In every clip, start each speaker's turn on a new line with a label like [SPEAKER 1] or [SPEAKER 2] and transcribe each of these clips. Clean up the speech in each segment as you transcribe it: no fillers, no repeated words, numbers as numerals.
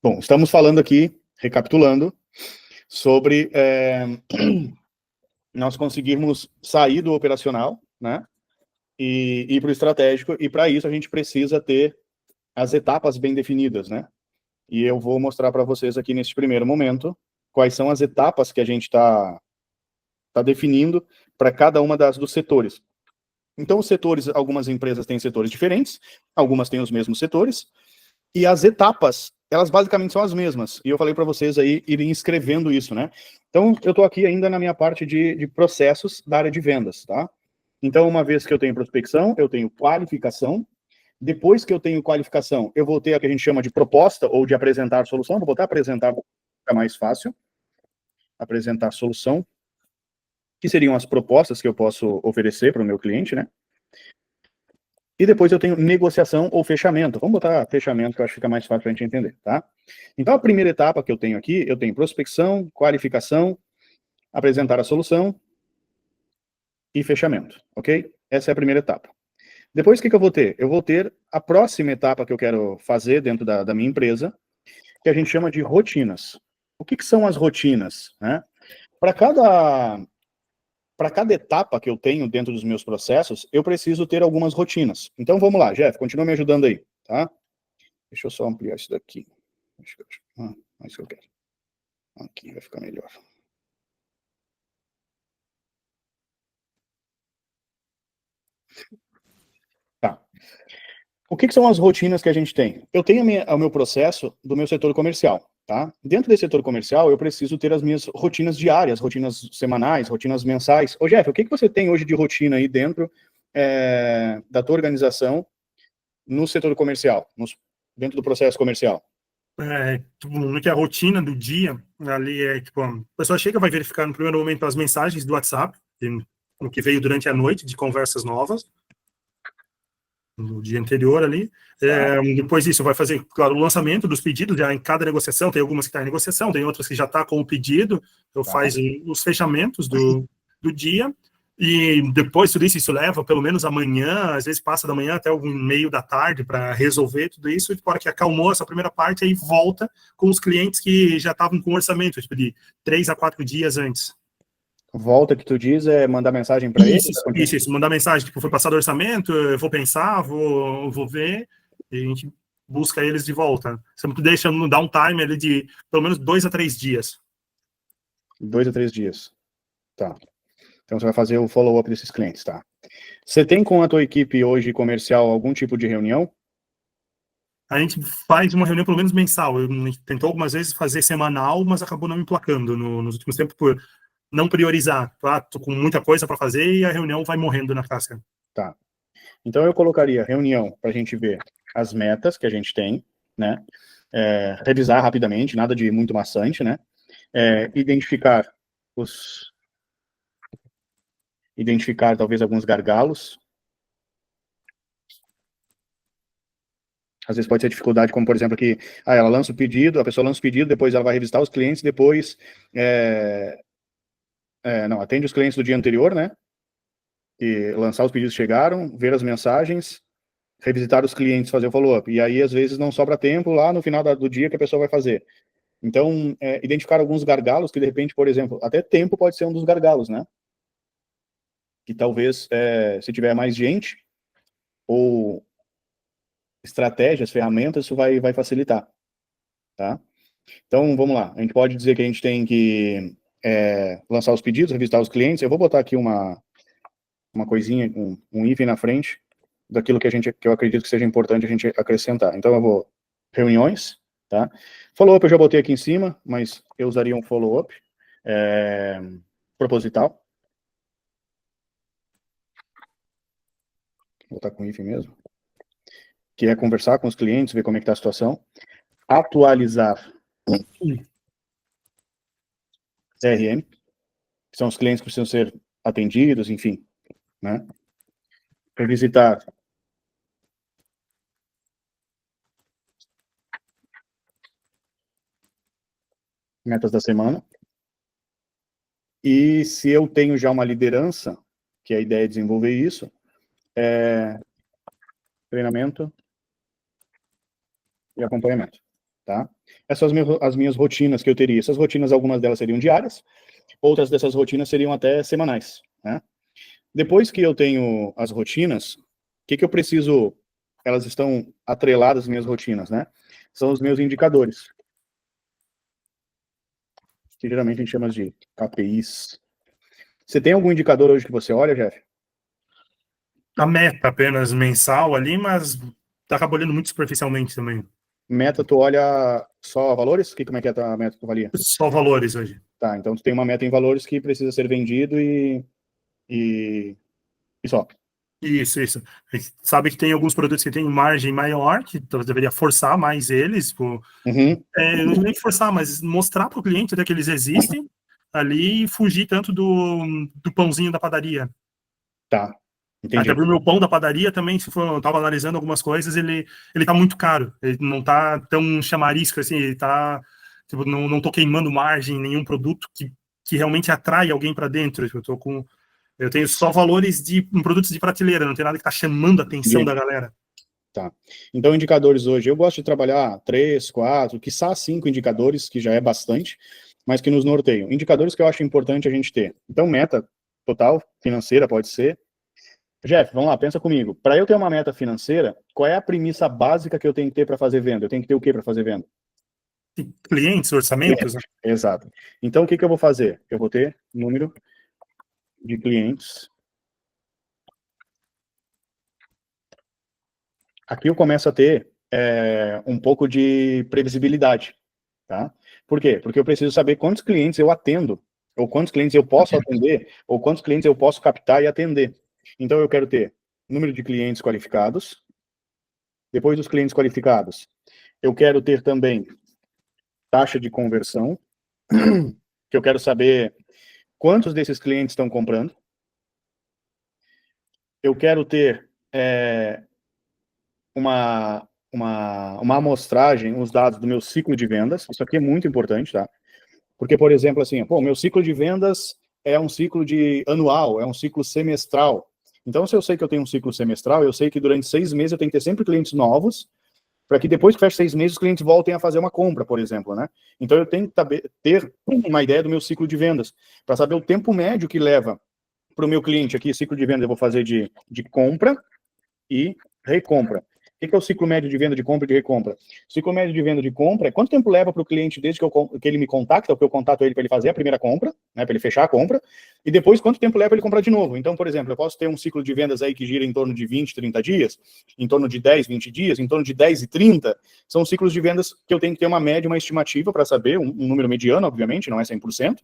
[SPEAKER 1] Bom, estamos falando aqui, recapitulando, sobre nós conseguirmos sair do operacional, né, e ir para o estratégico, e para isso a gente precisa ter as etapas bem definidas, né? E eu vou mostrar para vocês aqui nesse primeiro momento quais são as etapas que a gente está definindo para cada uma dos setores. Então, os setores, algumas empresas têm setores diferentes, algumas têm os mesmos setores, e as etapas, elas basicamente são as mesmas. E eu falei para vocês aí irem escrevendo isso, né? Então, eu estou aqui ainda na minha parte de processos da área de vendas, tá? Então, uma vez que eu tenho prospecção, eu tenho qualificação. Depois que eu tenho qualificação, eu vou ter a que a gente chama de proposta ou de apresentar solução. Vou botar apresentar, fica mais fácil. Apresentar solução, que seriam as propostas que eu posso oferecer para o meu cliente, né? E depois eu tenho negociação ou fechamento. Vamos botar fechamento, que eu acho que fica mais fácil para a gente entender, tá? Então, a primeira etapa que eu tenho aqui, eu tenho prospecção, qualificação, apresentar a solução e fechamento, ok? Essa é a primeira etapa. Depois, o que eu vou ter? Eu vou ter a próxima etapa que eu quero fazer dentro da minha empresa, que a gente chama de rotinas. O que são as rotinas, né? Para cada etapa que eu tenho dentro dos meus processos, eu preciso ter algumas rotinas. Então, vamos lá, Jeff, continua me ajudando aí, tá? Deixa eu só ampliar isso daqui. É isso que eu quero. Aqui vai ficar melhor. Tá. O que são as rotinas que a gente tem? Eu tenho o meu processo do meu setor comercial, tá? Dentro desse setor comercial, eu preciso ter as minhas rotinas diárias, rotinas semanais, rotinas mensais. Ô, Jeff, o que você tem hoje de rotina aí dentro da tua organização no setor comercial, dentro do processo comercial?
[SPEAKER 2] No que é a rotina do dia, ali tipo, a pessoa chega, vai verificar no primeiro momento as mensagens do WhatsApp, o que veio durante a noite de conversas novas, no dia anterior ali. Depois disso, vai fazer, claro, o lançamento dos pedidos, já em cada negociação, tem algumas que estão em negociação, tem outras que já está com o pedido, então faz os fechamentos do dia, e depois tudo isso leva pelo menos amanhã, às vezes passa da manhã até o meio da tarde para resolver tudo isso, e depois que acalmou essa primeira parte, aí volta com os clientes que já estavam com orçamento, tipo de 3 a 4 dias antes.
[SPEAKER 1] Volta que tu diz é mandar mensagem para ele?
[SPEAKER 2] Isso, mandar mensagem, tipo, foi passado o orçamento, eu vou pensar, vou ver, e a gente busca eles de volta. Você deixa no downtime ali de pelo menos 2 a 3 dias.
[SPEAKER 1] 2 a 3 dias. Tá. Então você vai fazer o follow-up desses clientes, tá? Você tem com a tua equipe hoje comercial algum tipo de reunião?
[SPEAKER 2] A gente faz uma reunião pelo menos mensal. A gente tentou algumas vezes fazer semanal, mas acabou não emplacando nos últimos tempos por não priorizar. Tô com muita coisa para fazer e a reunião vai morrendo na casca.
[SPEAKER 1] Tá. Então eu colocaria reunião para a gente ver as metas que a gente tem, né? Revisar rapidamente, nada de muito maçante, né? Identificar talvez alguns gargalos. Às vezes pode ser dificuldade, como por exemplo aqui, ela lança o pedido, a pessoa lança o pedido, depois ela vai revisitar os clientes, depois não, atende os clientes do dia anterior, né? E lançar os pedidos chegaram, ver as mensagens, revisitar os clientes, fazer o follow-up. E aí, às vezes, não sobra tempo lá no final do dia que a pessoa vai fazer. Então, identificar alguns gargalos que, de repente, por exemplo, até tempo pode ser um dos gargalos, né? Que talvez, se tiver mais gente ou estratégias, ferramentas, isso vai facilitar, tá? Então, vamos lá. A gente pode dizer que a gente tem que lançar os pedidos, revisitar os clientes. Eu vou botar aqui uma coisinha, um item na frente daquilo que eu acredito que seja importante a gente acrescentar. Então, eu vou reuniões, tá? Follow-up eu já botei aqui em cima, mas eu usaria um follow-up proposital. Vou botar com hífen mesmo. Que é conversar com os clientes, ver como é que está a situação. Atualizar CRM, que são os clientes que precisam ser atendidos, enfim, né? Revisitar metas da semana. E se eu tenho já uma liderança, que a ideia é desenvolver isso, treinamento e acompanhamento. tá? Essas são as minhas rotinas que eu teria. Essas rotinas, algumas delas seriam diárias, outras dessas rotinas seriam até semanais, né? Depois que eu tenho as rotinas, o que eu preciso? Elas estão atreladas às minhas rotinas, né? São os meus indicadores, que geralmente a gente chama de KPIs. Você tem algum indicador hoje que você olha, Jeff?
[SPEAKER 2] A meta apenas mensal ali, mas acaba olhando muito superficialmente também.
[SPEAKER 1] Meta, tu olha só valores? Como é que é a meta que tu avalia?
[SPEAKER 2] Só valores hoje.
[SPEAKER 1] Tá, então tu tem uma meta em valores que precisa ser vendido e só.
[SPEAKER 2] Isso, isso. A gente sabe que tem alguns produtos que têm margem maior, que deveria forçar mais eles, tipo,
[SPEAKER 1] Uhum,
[SPEAKER 2] não nem forçar, mas mostrar para o cliente até que eles existem ali e fugir tanto do pãozinho da padaria.
[SPEAKER 1] tá,
[SPEAKER 2] Até
[SPEAKER 1] entendi.
[SPEAKER 2] pro meu pão da padaria também, se for, eu tava analisando algumas coisas, ele tá muito caro. Ele não tá tão chamarisco assim, ele tá, tipo, não tô queimando margem em nenhum produto que realmente atrai alguém para dentro. Tipo, eu tenho só valores de produtos de prateleira, não tem nada que tá chamando a atenção
[SPEAKER 1] Entendi.
[SPEAKER 2] da galera.
[SPEAKER 1] Tá. Então, indicadores hoje, eu gosto de trabalhar 3, 4, quiçá 5 indicadores, que já é bastante, mas que nos norteiam. Indicadores que eu acho importante a gente ter. Então, meta total, financeira pode ser. Jeff, vamos lá, pensa comigo. Para eu ter uma meta financeira, qual é a premissa básica que eu tenho que ter para fazer venda? Eu tenho que ter o quê para fazer venda?
[SPEAKER 2] Clientes, orçamentos, né?
[SPEAKER 1] Exato. Então, o que eu vou fazer? Eu vou ter número de clientes. Aqui eu começo a ter um pouco de previsibilidade, tá? Por quê? Porque eu preciso saber quantos clientes eu atendo, ou quantos clientes eu posso atender, ou quantos clientes eu posso captar e atender. Então, eu quero ter número de clientes qualificados. Depois dos clientes qualificados, eu quero ter também taxa de conversão, que eu quero saber quantos desses clientes estão comprando. Eu quero ter uma amostragem, os dados do meu ciclo de vendas. Isso aqui é muito importante, tá? Porque, por exemplo, assim, pô, meu ciclo de vendas é um ciclo de anual, é um ciclo semestral. Então, se eu sei que eu tenho um ciclo semestral, eu sei que durante 6 meses eu tenho que ter sempre clientes novos, para que depois que fecha 6 meses, os clientes voltem a fazer uma compra, por exemplo, né? Então, eu tenho que ter uma ideia do meu ciclo de vendas, para saber o tempo médio que leva para o meu cliente aqui, ciclo de vendas eu vou fazer de compra e recompra. O que é o ciclo médio de venda de compra e de recompra? O ciclo médio de venda de compra é quanto tempo leva para o cliente desde que ele me contacta, ou que eu contato ele para ele fazer a primeira compra, né, para ele fechar a compra, e depois quanto tempo leva para ele comprar de novo. Então, por exemplo, eu posso ter um ciclo de vendas aí que gira em torno de 20, 30 dias, em torno de 10, 20 dias, em torno de 10 e 30, são ciclos de vendas que eu tenho que ter uma média, uma estimativa para saber, um número mediano, obviamente, não é 100%.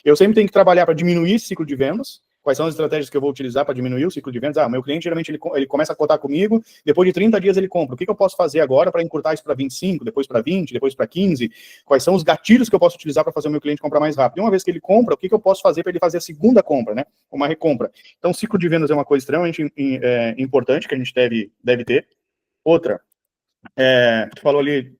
[SPEAKER 1] Eu sempre tenho que trabalhar para diminuir esse ciclo de vendas. Quais são as estratégias que eu vou utilizar para diminuir o ciclo de vendas? Ah, meu cliente geralmente ele começa a cotar comigo, depois de 30 dias ele compra. O que eu posso fazer agora para encurtar isso para 25, depois para 20, depois para 15? Quais são os gatilhos que eu posso utilizar para fazer o meu cliente comprar mais rápido? E uma vez que ele compra, o que eu posso fazer para ele fazer a segunda compra, né? Uma recompra. Então, o ciclo de vendas é uma coisa extremamente importante que a gente deve ter. Outra, tu falou ali,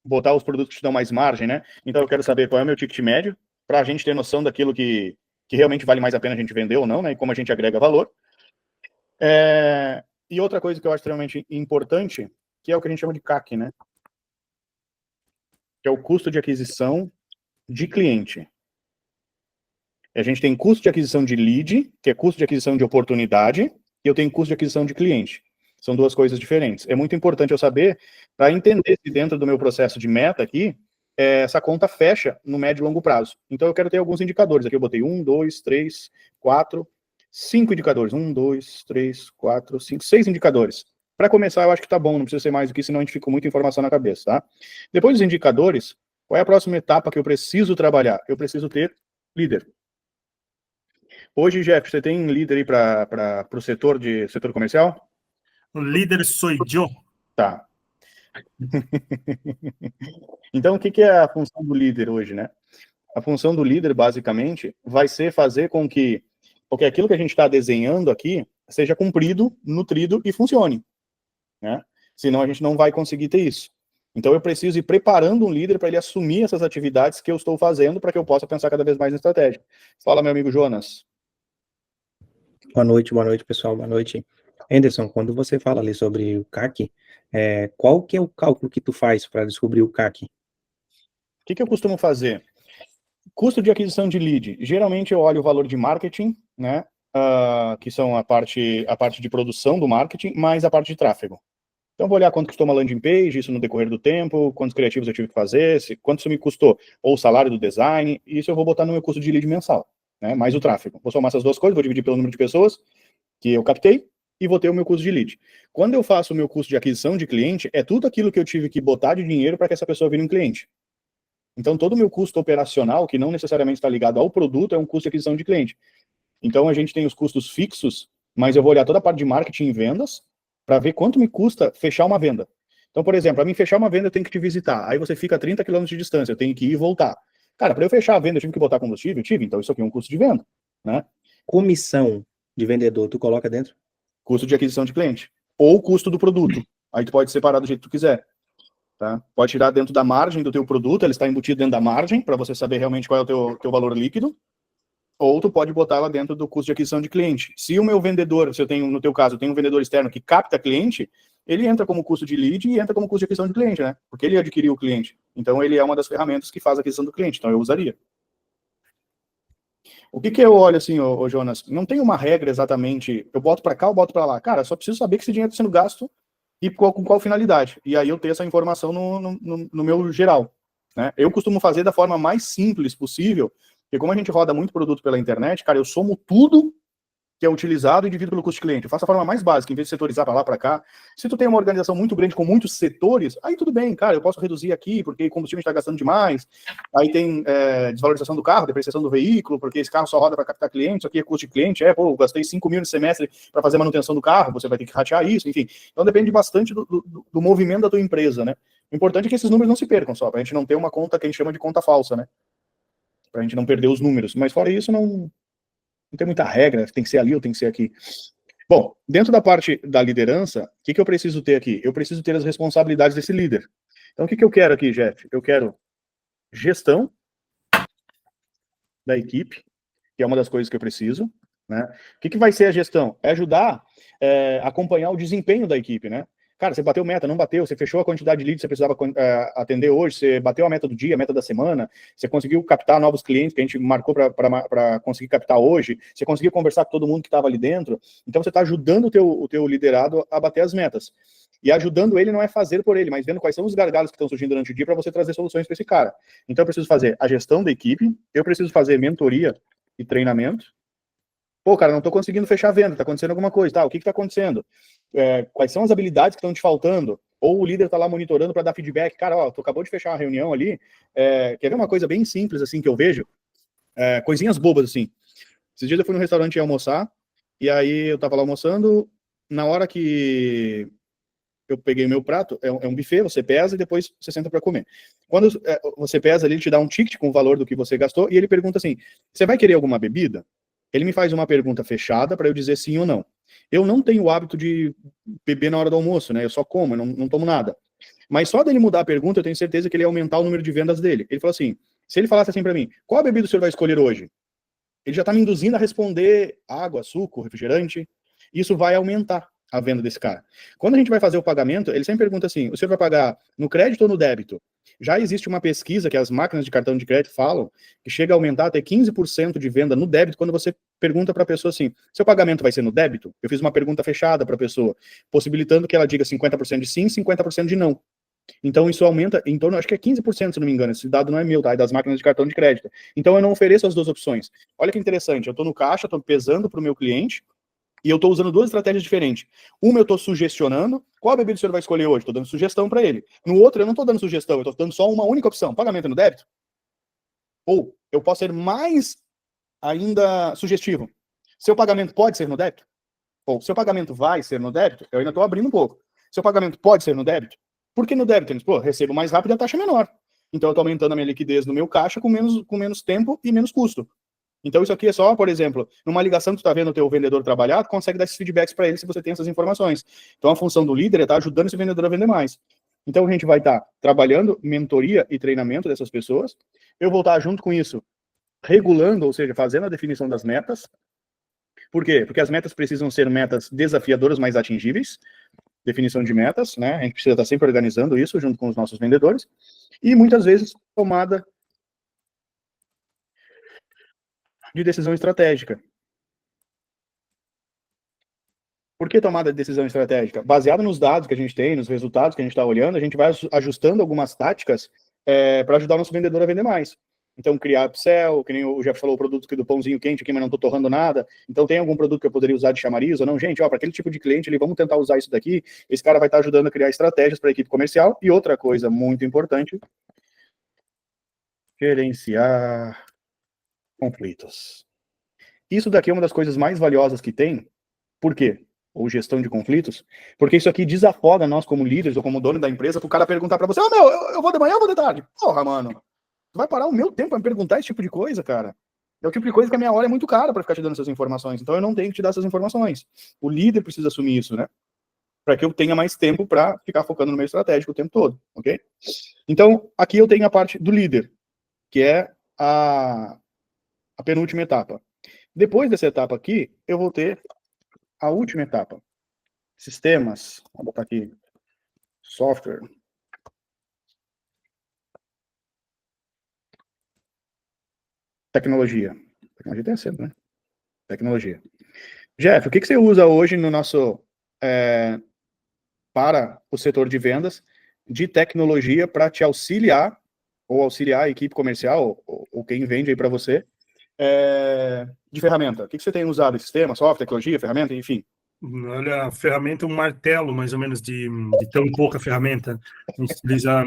[SPEAKER 1] botar os produtos que te dão mais margem, né? Então, eu quero saber qual é o meu ticket médio, para a gente ter noção daquilo que realmente vale mais a pena a gente vender ou não, né? E como a gente agrega valor. E outra coisa que eu acho extremamente importante, que é o que a gente chama de CAC, né? Que é o custo de aquisição de cliente. A gente tem custo de aquisição de lead, que é custo de aquisição de oportunidade, e eu tenho custo de aquisição de cliente. São duas coisas diferentes. É muito importante eu saber, para entender se dentro do meu processo de meta aqui, essa conta fecha no médio e longo prazo. Então, eu quero ter alguns indicadores. Aqui eu botei 1, 2, 3, 4, 5 indicadores. 1, 2, 3, 4, 5, 6 indicadores. Para começar, eu acho que tá bom, não precisa ser mais do que isso, senão a gente fica com muita informação na cabeça, tá? Depois dos indicadores, qual é a próxima etapa que eu preciso trabalhar? Eu preciso ter líder. Hoje, Jeff, você tem líder aí para o setor comercial?
[SPEAKER 2] O líder sou eu.
[SPEAKER 1] Tá. Então, o que é a função do líder hoje, né? A função do líder, basicamente, vai ser fazer com que porque aquilo que a gente está desenhando aqui seja cumprido, nutrido e funcione, né? Senão a gente não vai conseguir ter isso. Então, eu preciso ir preparando um líder para ele assumir essas atividades que eu estou fazendo para que eu possa pensar cada vez mais na estratégia. Fala, meu amigo Jonas.
[SPEAKER 3] Boa noite, pessoal. Boa noite. Anderson, quando você fala ali sobre o CAC, qual que é o cálculo que tu faz para descobrir o CAC?
[SPEAKER 1] que eu costumo fazer? Custo de aquisição de lead. Geralmente eu olho o valor de marketing, né? Que são a parte de produção do marketing, mais a parte de tráfego. Então, vou olhar quanto custou uma landing page, isso no decorrer do tempo, quantos criativos eu tive que fazer, quanto isso me custou, ou o salário do design, isso eu vou botar no meu custo de lead mensal, né? Mais o tráfego. Vou somar essas duas coisas, vou dividir pelo número de pessoas que eu captei e vou ter o meu custo de lead. Quando eu faço o meu custo de aquisição de cliente, é tudo aquilo que eu tive que botar de dinheiro para que essa pessoa vire um cliente. Então, todo o meu custo operacional, que não necessariamente está ligado ao produto, é um custo de aquisição de cliente. Então, a gente tem os custos fixos, mas eu vou olhar toda a parte de marketing e vendas para ver quanto me custa fechar uma venda. Então, por exemplo, para mim fechar uma venda, eu tenho que te visitar. Aí você fica a 30 km de distância, eu tenho que ir e voltar. Cara, para eu fechar a venda, eu tive que botar combustível? Eu tive, então isso aqui é um custo de venda, né?
[SPEAKER 3] Comissão de vendedor, tu coloca dentro?
[SPEAKER 1] Custo de aquisição de cliente. Ou custo do produto. Aí tu pode separar do jeito que tu quiser. Tá? Pode tirar dentro da margem do teu produto, ele está embutido dentro da margem, para você saber realmente qual é o teu valor líquido. Ou tu pode botar lá dentro do custo de aquisição de cliente. Se o meu vendedor, se eu tenho, no teu caso, eu tenho um vendedor externo que capta cliente, ele entra como custo de lead e entra como custo de aquisição de cliente, né? Porque ele adquiriu o cliente. Então, ele é uma das ferramentas que faz a aquisição do cliente. Então, eu usaria. O que eu olho assim, ô Jonas? Não tem uma regra exatamente, eu boto para cá ou boto para lá. Cara, só preciso saber que esse dinheiro está sendo gasto e com qual finalidade. E aí eu tenho essa informação no meu geral. Né? Eu costumo fazer da forma mais simples possível, porque como a gente roda muito produto pela internet, cara, eu somo tudo que é utilizado e divido pelo custo de cliente. Eu faço a forma mais básica, em vez de setorizar para lá, para cá. Se tu tem uma organização muito grande com muitos setores, aí tudo bem, cara, eu posso reduzir aqui, porque o combustível está gastando demais. Aí tem desvalorização do carro, depreciação do veículo, porque esse carro só roda para captar clientes, isso aqui é custo de cliente, eu gastei 5 mil no semestre para fazer a manutenção do carro, você vai ter que ratear isso, enfim. Então depende bastante do movimento da tua empresa, né? O importante é que esses números não se percam só, para a gente não ter uma conta que a gente chama de conta falsa, né? Para a gente não perder os números. Mas fora isso, não tem muita regra, tem que ser ali ou tem que ser aqui. Bom, dentro da parte da liderança, o que eu preciso ter aqui? Eu preciso ter as responsabilidades desse líder. Então, o que eu quero aqui, Jeff? Eu quero gestão da equipe, que é uma das coisas que eu preciso. Né? O que vai ser a gestão? É ajudar a acompanhar o desempenho da equipe, né? Cara, você bateu meta, não bateu, você fechou a quantidade de leads que você precisava atender hoje, você bateu a meta do dia, a meta da semana, você conseguiu captar novos clientes que a gente marcou para conseguir captar hoje, você conseguiu conversar com todo mundo que estava ali dentro, então você está ajudando o teu liderado a bater as metas. E ajudando ele não é fazer por ele, mas vendo quais são os gargalos que estão surgindo durante o dia para você trazer soluções para esse cara. Então eu preciso fazer a gestão da equipe, eu preciso fazer mentoria e treinamento. Pô, cara, não estou conseguindo fechar a venda, está acontecendo alguma coisa, tá? O que está acontecendo? Quais são as habilidades que estão te faltando? Ou o líder está lá monitorando para dar feedback. Cara, ó, tu acabou de fechar uma reunião ali, quer ver uma coisa bem simples, assim, que eu vejo? Coisinhas bobas, assim. Esses dias eu fui no restaurante almoçar, e aí eu estava lá almoçando, na hora que eu peguei o meu prato, é um buffet, você pesa e depois você senta para comer. Quando você pesa ali, ele te dá um ticket com o valor do que você gastou, e ele pergunta assim, você vai querer alguma bebida? Ele me faz uma pergunta fechada para eu dizer sim ou não. Eu não tenho o hábito de beber na hora do almoço, né? Eu só como, eu não tomo nada. Mas só dele mudar a pergunta, eu tenho certeza que ele ia aumentar o número de vendas dele. Ele falou assim, se ele falasse assim para mim, qual a bebida o senhor vai escolher hoje? Ele já está me induzindo a responder água, suco, refrigerante. Isso vai aumentar a venda desse cara. Quando a gente vai fazer o pagamento, ele sempre pergunta assim, o senhor vai pagar no crédito ou no débito? Já existe uma pesquisa que as máquinas de cartão de crédito falam que chega a aumentar até 15% de venda no débito quando você pergunta para a pessoa assim, seu pagamento vai ser no débito? Eu fiz uma pergunta fechada para a pessoa, possibilitando que ela diga 50% de sim, 50% de não. Então isso aumenta em torno, acho que é 15%, se não me engano, esse dado não é meu, tá? É das máquinas de cartão de crédito. Então eu não ofereço as duas opções. Olha que interessante, eu estou no caixa, estou pesando para o meu cliente, e eu estou usando duas estratégias diferentes. Uma eu estou sugestionando, qual a bebida o senhor vai escolher hoje? Estou dando sugestão para ele. No outro eu não estou dando sugestão, eu estou dando só uma única opção, pagamento no débito. Ou eu posso ser mais ainda sugestivo. Seu pagamento pode ser no débito? Ou seu pagamento vai ser no débito? Eu ainda estou abrindo um pouco. Seu pagamento pode ser no débito? Por que no débito? Pô, recebo mais rápido e a taxa é menor. Então eu estou aumentando a minha liquidez no meu caixa com menos tempo e menos custo. Então isso aqui é só, por exemplo, numa ligação que tu está vendo o teu vendedor trabalhar, tu consegue dar esses feedbacks para ele se você tem essas informações. Então a função do líder é estar ajudando esse vendedor a vender mais. Então a gente vai estar trabalhando mentoria e treinamento dessas pessoas. Eu vou estar junto com isso, regulando, ou seja, fazendo a definição das metas. Por quê? Porque as metas precisam ser metas desafiadoras, mas atingíveis. definição de metas, né? A gente precisa estar sempre organizando isso junto com os nossos vendedores. E muitas vezes tomada de decisão estratégica. Por que tomada de decisão estratégica? Baseado nos dados que a gente tem, nos resultados que a gente está olhando, a gente vai ajustando algumas táticas para ajudar o nosso vendedor a vender mais. Então, criar upsell, que nem o Jeff falou, o produto aqui do pãozinho quente aqui, mas não estou torrando nada. Então, tem algum produto que eu poderia usar de chamariz ou não? Gente, para aquele tipo de cliente, vamos tentar usar isso daqui. Esse cara vai estar ajudando a criar estratégias para a equipe comercial. E outra coisa muito importante, gerenciar conflitos. Isso daqui é uma das coisas mais valiosas que tem. Por quê? Ou gestão de conflitos, porque isso aqui desafoga nós como líderes ou como dono da empresa pro cara perguntar para você, eu vou de manhã ou vou de tarde? Porra, mano, tu vai parar o meu tempo pra me perguntar esse tipo de coisa, cara? É o tipo de coisa que a minha hora é muito cara para ficar te dando essas informações, então eu não tenho que te dar essas informações. O líder precisa assumir isso, né? Para que eu tenha mais tempo para ficar focando no meu estratégico o tempo todo, ok? Então, aqui eu tenho a parte do líder, que é a penúltima etapa. Depois dessa etapa aqui, eu vou ter a última etapa. Sistemas. Vou botar aqui. Software. Tecnologia. Tecnologia tem acento, né? Tecnologia. Jeff, o que você usa hoje no nosso... para o setor de vendas de tecnologia para te auxiliar ou auxiliar a equipe comercial ou quem vende aí para você de ferramenta? O que você tem usado? Sistema, software, tecnologia, ferramenta, enfim.
[SPEAKER 2] Olha, a ferramenta é um martelo, mais ou menos, de tão pouca ferramenta. A gente utiliza,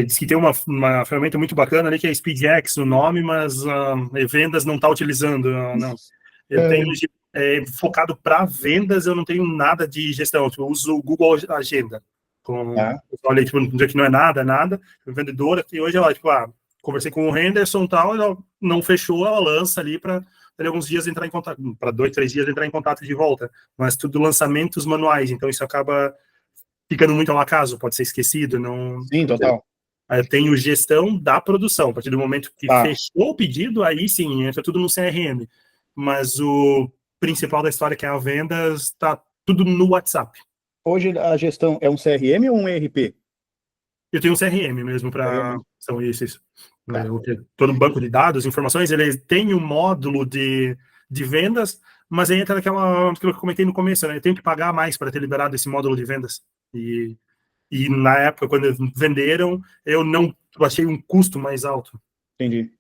[SPEAKER 2] diz que tem uma ferramenta muito bacana ali, que é SpeedX o nome, mas vendas não está utilizando, não. Eu tenho focado para vendas, eu não tenho nada de gestão. Eu uso o Google Agenda. Olha, tipo, um dia que não é nada, vendedora, que hoje ela, tipo, conversei com o Henderson e tal, ela não fechou, ela lança ali para alguns dias entrar em contato, para 2, 3 dias entrar em contato de volta, mas tudo lançamentos manuais, então isso acaba ficando muito ao acaso, pode ser esquecido, não...
[SPEAKER 1] Sim, total.
[SPEAKER 2] Eu tenho gestão da produção, a partir do momento que fechou o pedido, aí sim, entra tudo no CRM, mas o principal da história, que é a venda, está tudo no WhatsApp.
[SPEAKER 1] Hoje a gestão é um CRM ou um ERP?
[SPEAKER 2] Eu tenho um CRM mesmo para... São esses. Todo banco de dados, informações, ele tem um módulo de vendas, mas aí entra aquilo que eu comentei no começo, né? Eu tenho que pagar mais para ter liberado esse módulo de vendas. E na época, quando venderam, eu achei um custo mais alto.
[SPEAKER 1] Entendi.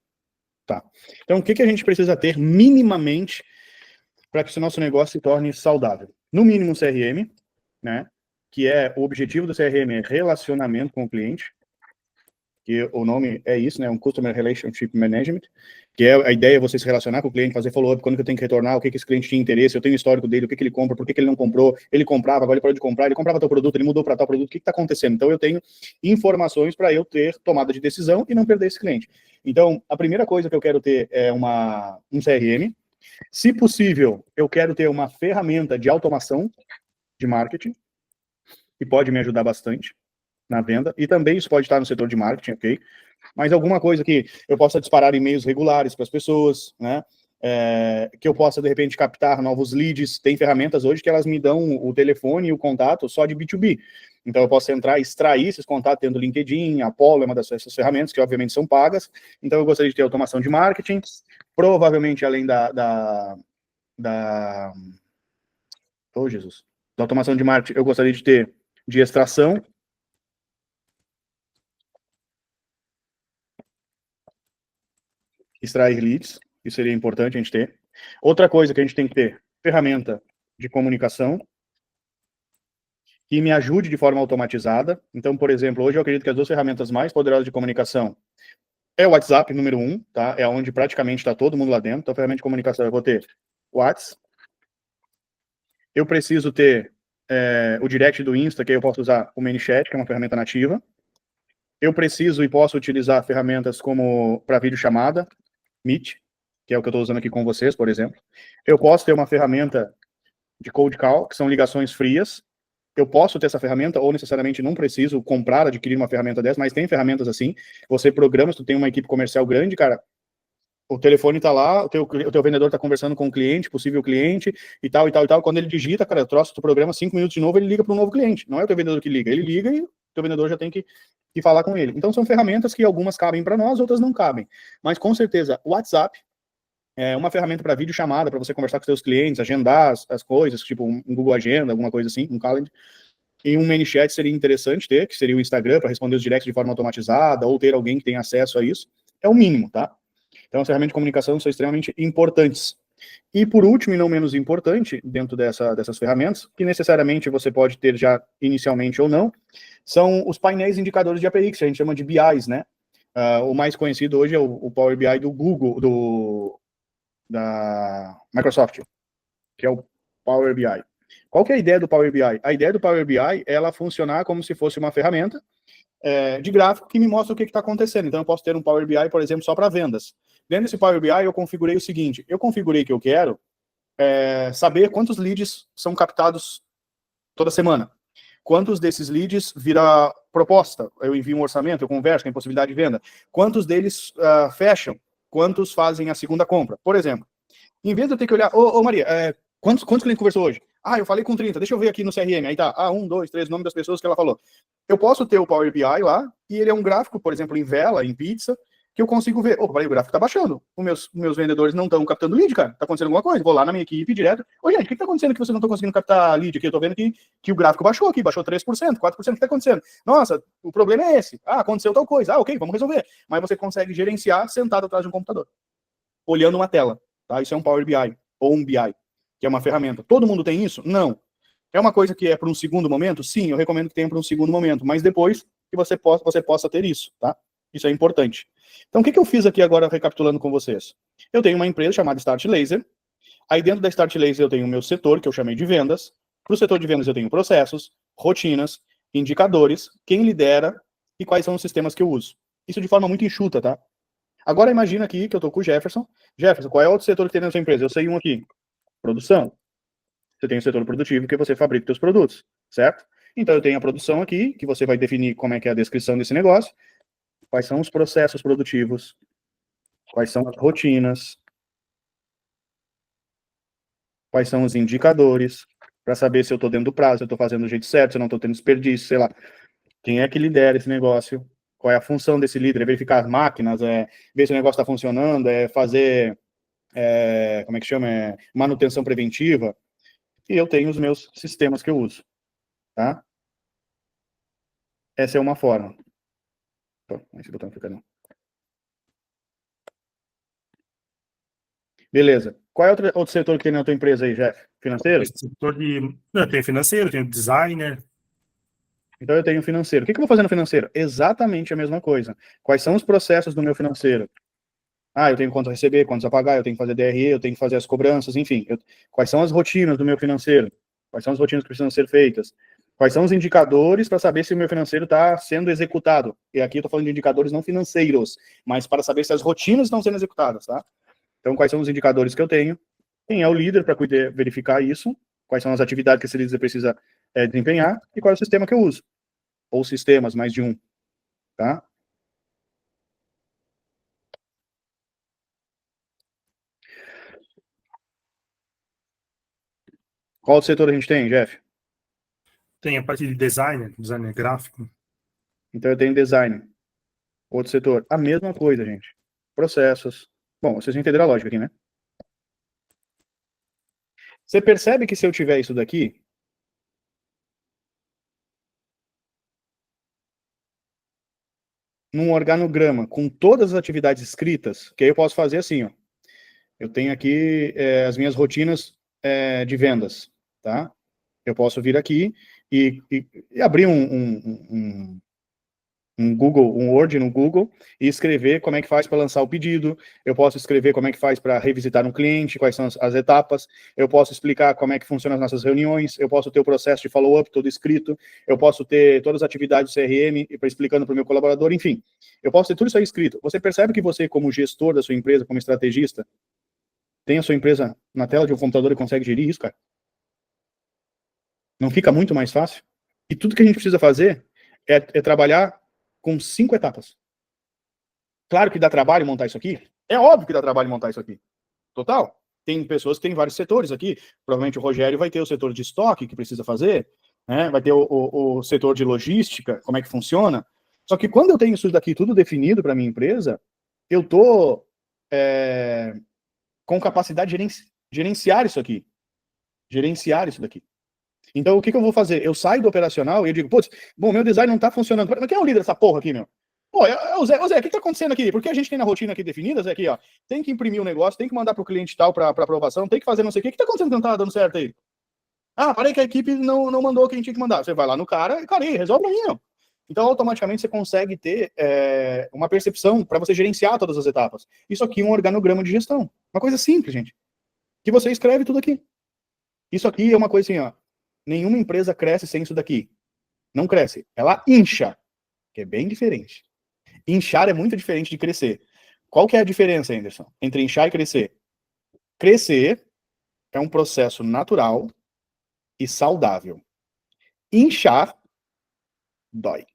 [SPEAKER 1] Tá. Então, o que a gente precisa ter minimamente para que o nosso negócio se torne saudável? No mínimo um CRM, né? Que o objetivo do CRM é relacionamento com o cliente, que o nome é isso, né? Um Customer Relationship Management, que é a ideia você se relacionar com o cliente, fazer follow-up, quando que eu tenho que retornar, o que esse cliente tinha interesse, eu tenho o histórico dele, o que ele compra, por que ele não comprou, ele comprava, agora ele parou de comprar, ele comprava tal produto, ele mudou para tal produto, o que está acontecendo? Então eu tenho informações para eu ter tomada de decisão e não perder esse cliente. Então, a primeira coisa que eu quero ter é um CRM. Se possível, eu quero ter uma ferramenta de automação de marketing, que pode me ajudar bastante na venda, e também isso pode estar no setor de marketing, ok? Mas alguma coisa que eu possa disparar e-mails regulares para as pessoas, né? Que eu possa, de repente, captar novos leads. Tem ferramentas hoje que elas me dão o telefone e o contato só de B2B. Então, eu posso entrar e extrair esses contatos dentro do LinkedIn, a Apollo é uma dessas ferramentas, que obviamente são pagas. Então, eu gostaria de ter automação de marketing, provavelmente além oh, Jesus. Da automação de marketing, eu gostaria de ter de extração, extrair leads, isso seria importante a gente ter. Outra coisa que a gente tem que ter, ferramenta de comunicação, que me ajude de forma automatizada. Então, por exemplo, hoje eu acredito que as 2 ferramentas mais poderosas de comunicação é o WhatsApp, número 1, tá? É onde praticamente está todo mundo lá dentro. Então, ferramenta de comunicação, eu vou ter WhatsApp. Eu preciso ter o direct do Insta, que aí eu posso usar o ManyChat, que é uma ferramenta nativa. Eu preciso e posso utilizar ferramentas como para videochamada, Meet, que é o que eu estou usando aqui com vocês, por exemplo. Eu posso ter uma ferramenta de cold call, que são ligações frias. Eu posso ter essa ferramenta, ou necessariamente não preciso comprar, adquirir uma ferramenta dessa, mas tem ferramentas assim. Você programa, se tu tem uma equipe comercial grande, cara, O telefone tá lá, o teu vendedor tá conversando com o cliente, possível cliente, e tal, e tal, e tal. Quando ele digita, cara, troço do programa, 5 minutos de novo, ele liga para um novo cliente. Não é o teu vendedor que liga, ele liga e o teu vendedor já tem que falar com ele. Então, são ferramentas que algumas cabem para nós, outras não cabem. Mas, com certeza, o WhatsApp é uma ferramenta para videochamada, para você conversar com seus clientes, agendar as coisas, tipo um Google Agenda, alguma coisa assim, um Calendar. E um ManyChat seria interessante ter, que seria o Instagram, para responder os directs de forma automatizada, ou ter alguém que tenha acesso a isso. É o mínimo, tá? Então, as ferramentas de comunicação são extremamente importantes. E, por último, e não menos importante, dentro dessas ferramentas, que necessariamente você pode ter já inicialmente ou não, são os painéis indicadores de API, que a gente chama de BIs, né? O mais conhecido hoje é o Power BI do Google, da Microsoft, que é o Power BI. Qual que é a ideia do Power BI? A ideia do Power BI é ela funcionar como se fosse uma ferramenta de gráfico que me mostra o que está acontecendo. Então, eu posso ter um Power BI, por exemplo, só para vendas. Dentro desse Power BI, eu configurei o seguinte, eu configurei que eu quero saber quantos leads são captados toda semana. Quantos desses leads vira proposta? Eu envio um orçamento, eu converso, tem possibilidade de venda. Quantos deles fecham? Quantos fazem a segunda compra? Por exemplo, em vez de eu ter que olhar, ô Maria, quantos clientes conversou hoje? Eu falei com 30, deixa eu ver aqui no CRM. Aí tá, 1, 2, 3, nome das pessoas que ela falou. Eu posso ter o Power BI lá, e ele é um gráfico, por exemplo, em vela, em pizza, que eu consigo ver. O gráfico tá baixando. Os meus vendedores não estão captando lead, cara. Tá acontecendo alguma coisa. Vou lá na minha equipe direto. Ô, gente, o que tá acontecendo que vocês não estão conseguindo captar lead aqui? Eu tô vendo que o gráfico baixou aqui, baixou 3%, 4%. O que tá acontecendo? Nossa, o problema é esse. Aconteceu tal coisa. Ok, vamos resolver. Mas você consegue gerenciar sentado atrás de um computador, olhando uma tela. Tá? Isso é um Power BI, ou um BI, que é uma ferramenta. Todo mundo tem isso? Não. É uma coisa que é para um segundo momento? Sim, eu recomendo que tenha para um segundo momento, mas depois que você possa ter isso, tá? Isso é importante. Então, o que eu fiz aqui agora, recapitulando com vocês? Eu tenho uma empresa chamada Start Laser. Aí dentro da Start Laser eu tenho o meu setor, que eu chamei de vendas. Para o setor de vendas eu tenho processos, rotinas, indicadores, quem lidera e quais são os sistemas que eu uso. Isso de forma muito enxuta, tá? Agora imagina aqui que eu estou com o Jefferson. Jefferson, qual é o outro setor que tem na sua empresa? Eu sei um aqui. Produção. Você tem o setor produtivo que você fabrica seus produtos, certo? Então eu tenho a produção aqui, que você vai definir como é que é a descrição desse negócio, quais são os processos produtivos, quais são as rotinas, quais são os indicadores, para saber se eu estou dentro do prazo, se eu estou fazendo do jeito certo, se eu não estou tendo desperdício, sei lá. Quem é que lidera esse negócio? Qual é a função desse líder? É verificar as máquinas, ver se o negócio está funcionando, fazer, como é que chama? Manutenção preventiva. E eu tenho os meus sistemas que eu uso, tá? Essa é uma forma. Esse botão fica não. Beleza. Qual é outro setor que tem na tua empresa aí, Jeff? Financeiro?
[SPEAKER 2] Setor eu tenho financeiro, tenho designer.
[SPEAKER 1] Então eu tenho financeiro. O que eu vou fazer no financeiro? Exatamente a mesma coisa. Quais são os processos do meu financeiro? Eu tenho contas a receber, contas a pagar, eu tenho que fazer DRE, eu tenho que fazer as cobranças, enfim. Quais são as rotinas do meu financeiro? Quais são as rotinas que precisam ser feitas? Quais são os indicadores para saber se o meu financeiro está sendo executado? E aqui eu estou falando de indicadores não financeiros, mas para saber se as rotinas estão sendo executadas, tá? Então, quais são os indicadores que eu tenho? Quem é o líder para verificar isso? Quais são as atividades que esse líder precisa desempenhar? E qual é o sistema que eu uso? Ou sistemas, mais de um, tá? Qual outro setor a gente tem, Jeff?
[SPEAKER 2] Tem a parte de designer gráfico.
[SPEAKER 1] Então eu tenho design. Outro setor, a mesma coisa, gente. Processos. Bom, vocês entenderam a lógica aqui, né? Você percebe que se eu tiver isso daqui, num organograma com todas as atividades escritas, que aí eu posso fazer assim, ó. Eu tenho aqui as minhas rotinas de vendas, tá? Eu posso vir aqui e abrir um Google, um Word no Google e escrever como é que faz para lançar o pedido. Eu posso escrever como é que faz para revisitar um cliente, quais são as etapas. Eu posso explicar como é que funcionam as nossas reuniões. Eu posso ter o processo de follow-up todo escrito. Eu posso ter todas as atividades do CRM explicando para o meu colaborador. Enfim, eu posso ter tudo isso aí escrito. Você percebe que você, como gestor da sua empresa, como estrategista, tem a sua empresa na tela de um computador e consegue gerir isso, cara? Não fica muito mais fácil? E tudo que a gente precisa fazer é trabalhar com 5 etapas. Claro que dá trabalho montar isso aqui, É óbvio que dá trabalho montar isso aqui. Total. Tem pessoas que têm vários setores aqui. Provavelmente o Rogério vai ter o setor de estoque que precisa fazer, né? Vai ter o setor de logística, como é que funciona. Só que quando eu tenho isso daqui tudo definido para minha empresa, eu estou com capacidade de gerenciar isso aqui. Gerenciar isso daqui. Então, o que eu vou fazer? Eu saio do operacional e eu digo, putz, bom, meu design não está funcionando. Mas quem é o líder dessa porra aqui, meu? Pô, o Zé, o que está acontecendo aqui? Porque a gente tem na rotina aqui definida, Zé, aqui, ó, tem que imprimir um negócio, tem que mandar para o cliente tal para aprovação, tem que fazer não sei o quê. O que está acontecendo que não está dando certo aí? Ah, parei que a equipe não mandou quem tinha que mandar. Você vai lá no cara e, cara, aí, resolve aí, meu. Então, automaticamente, você consegue ter uma percepção para você gerenciar todas as etapas. Isso aqui é um organograma de gestão. Uma coisa simples, gente. Que você escreve tudo aqui. Isso aqui é uma coisa assim, ó. Nenhuma empresa cresce sem isso daqui. Não cresce. Ela incha, que é bem diferente. Inchar é muito diferente de crescer. Qual que é a diferença, Anderson, entre inchar e crescer? Crescer é um processo natural e saudável. Inchar dói.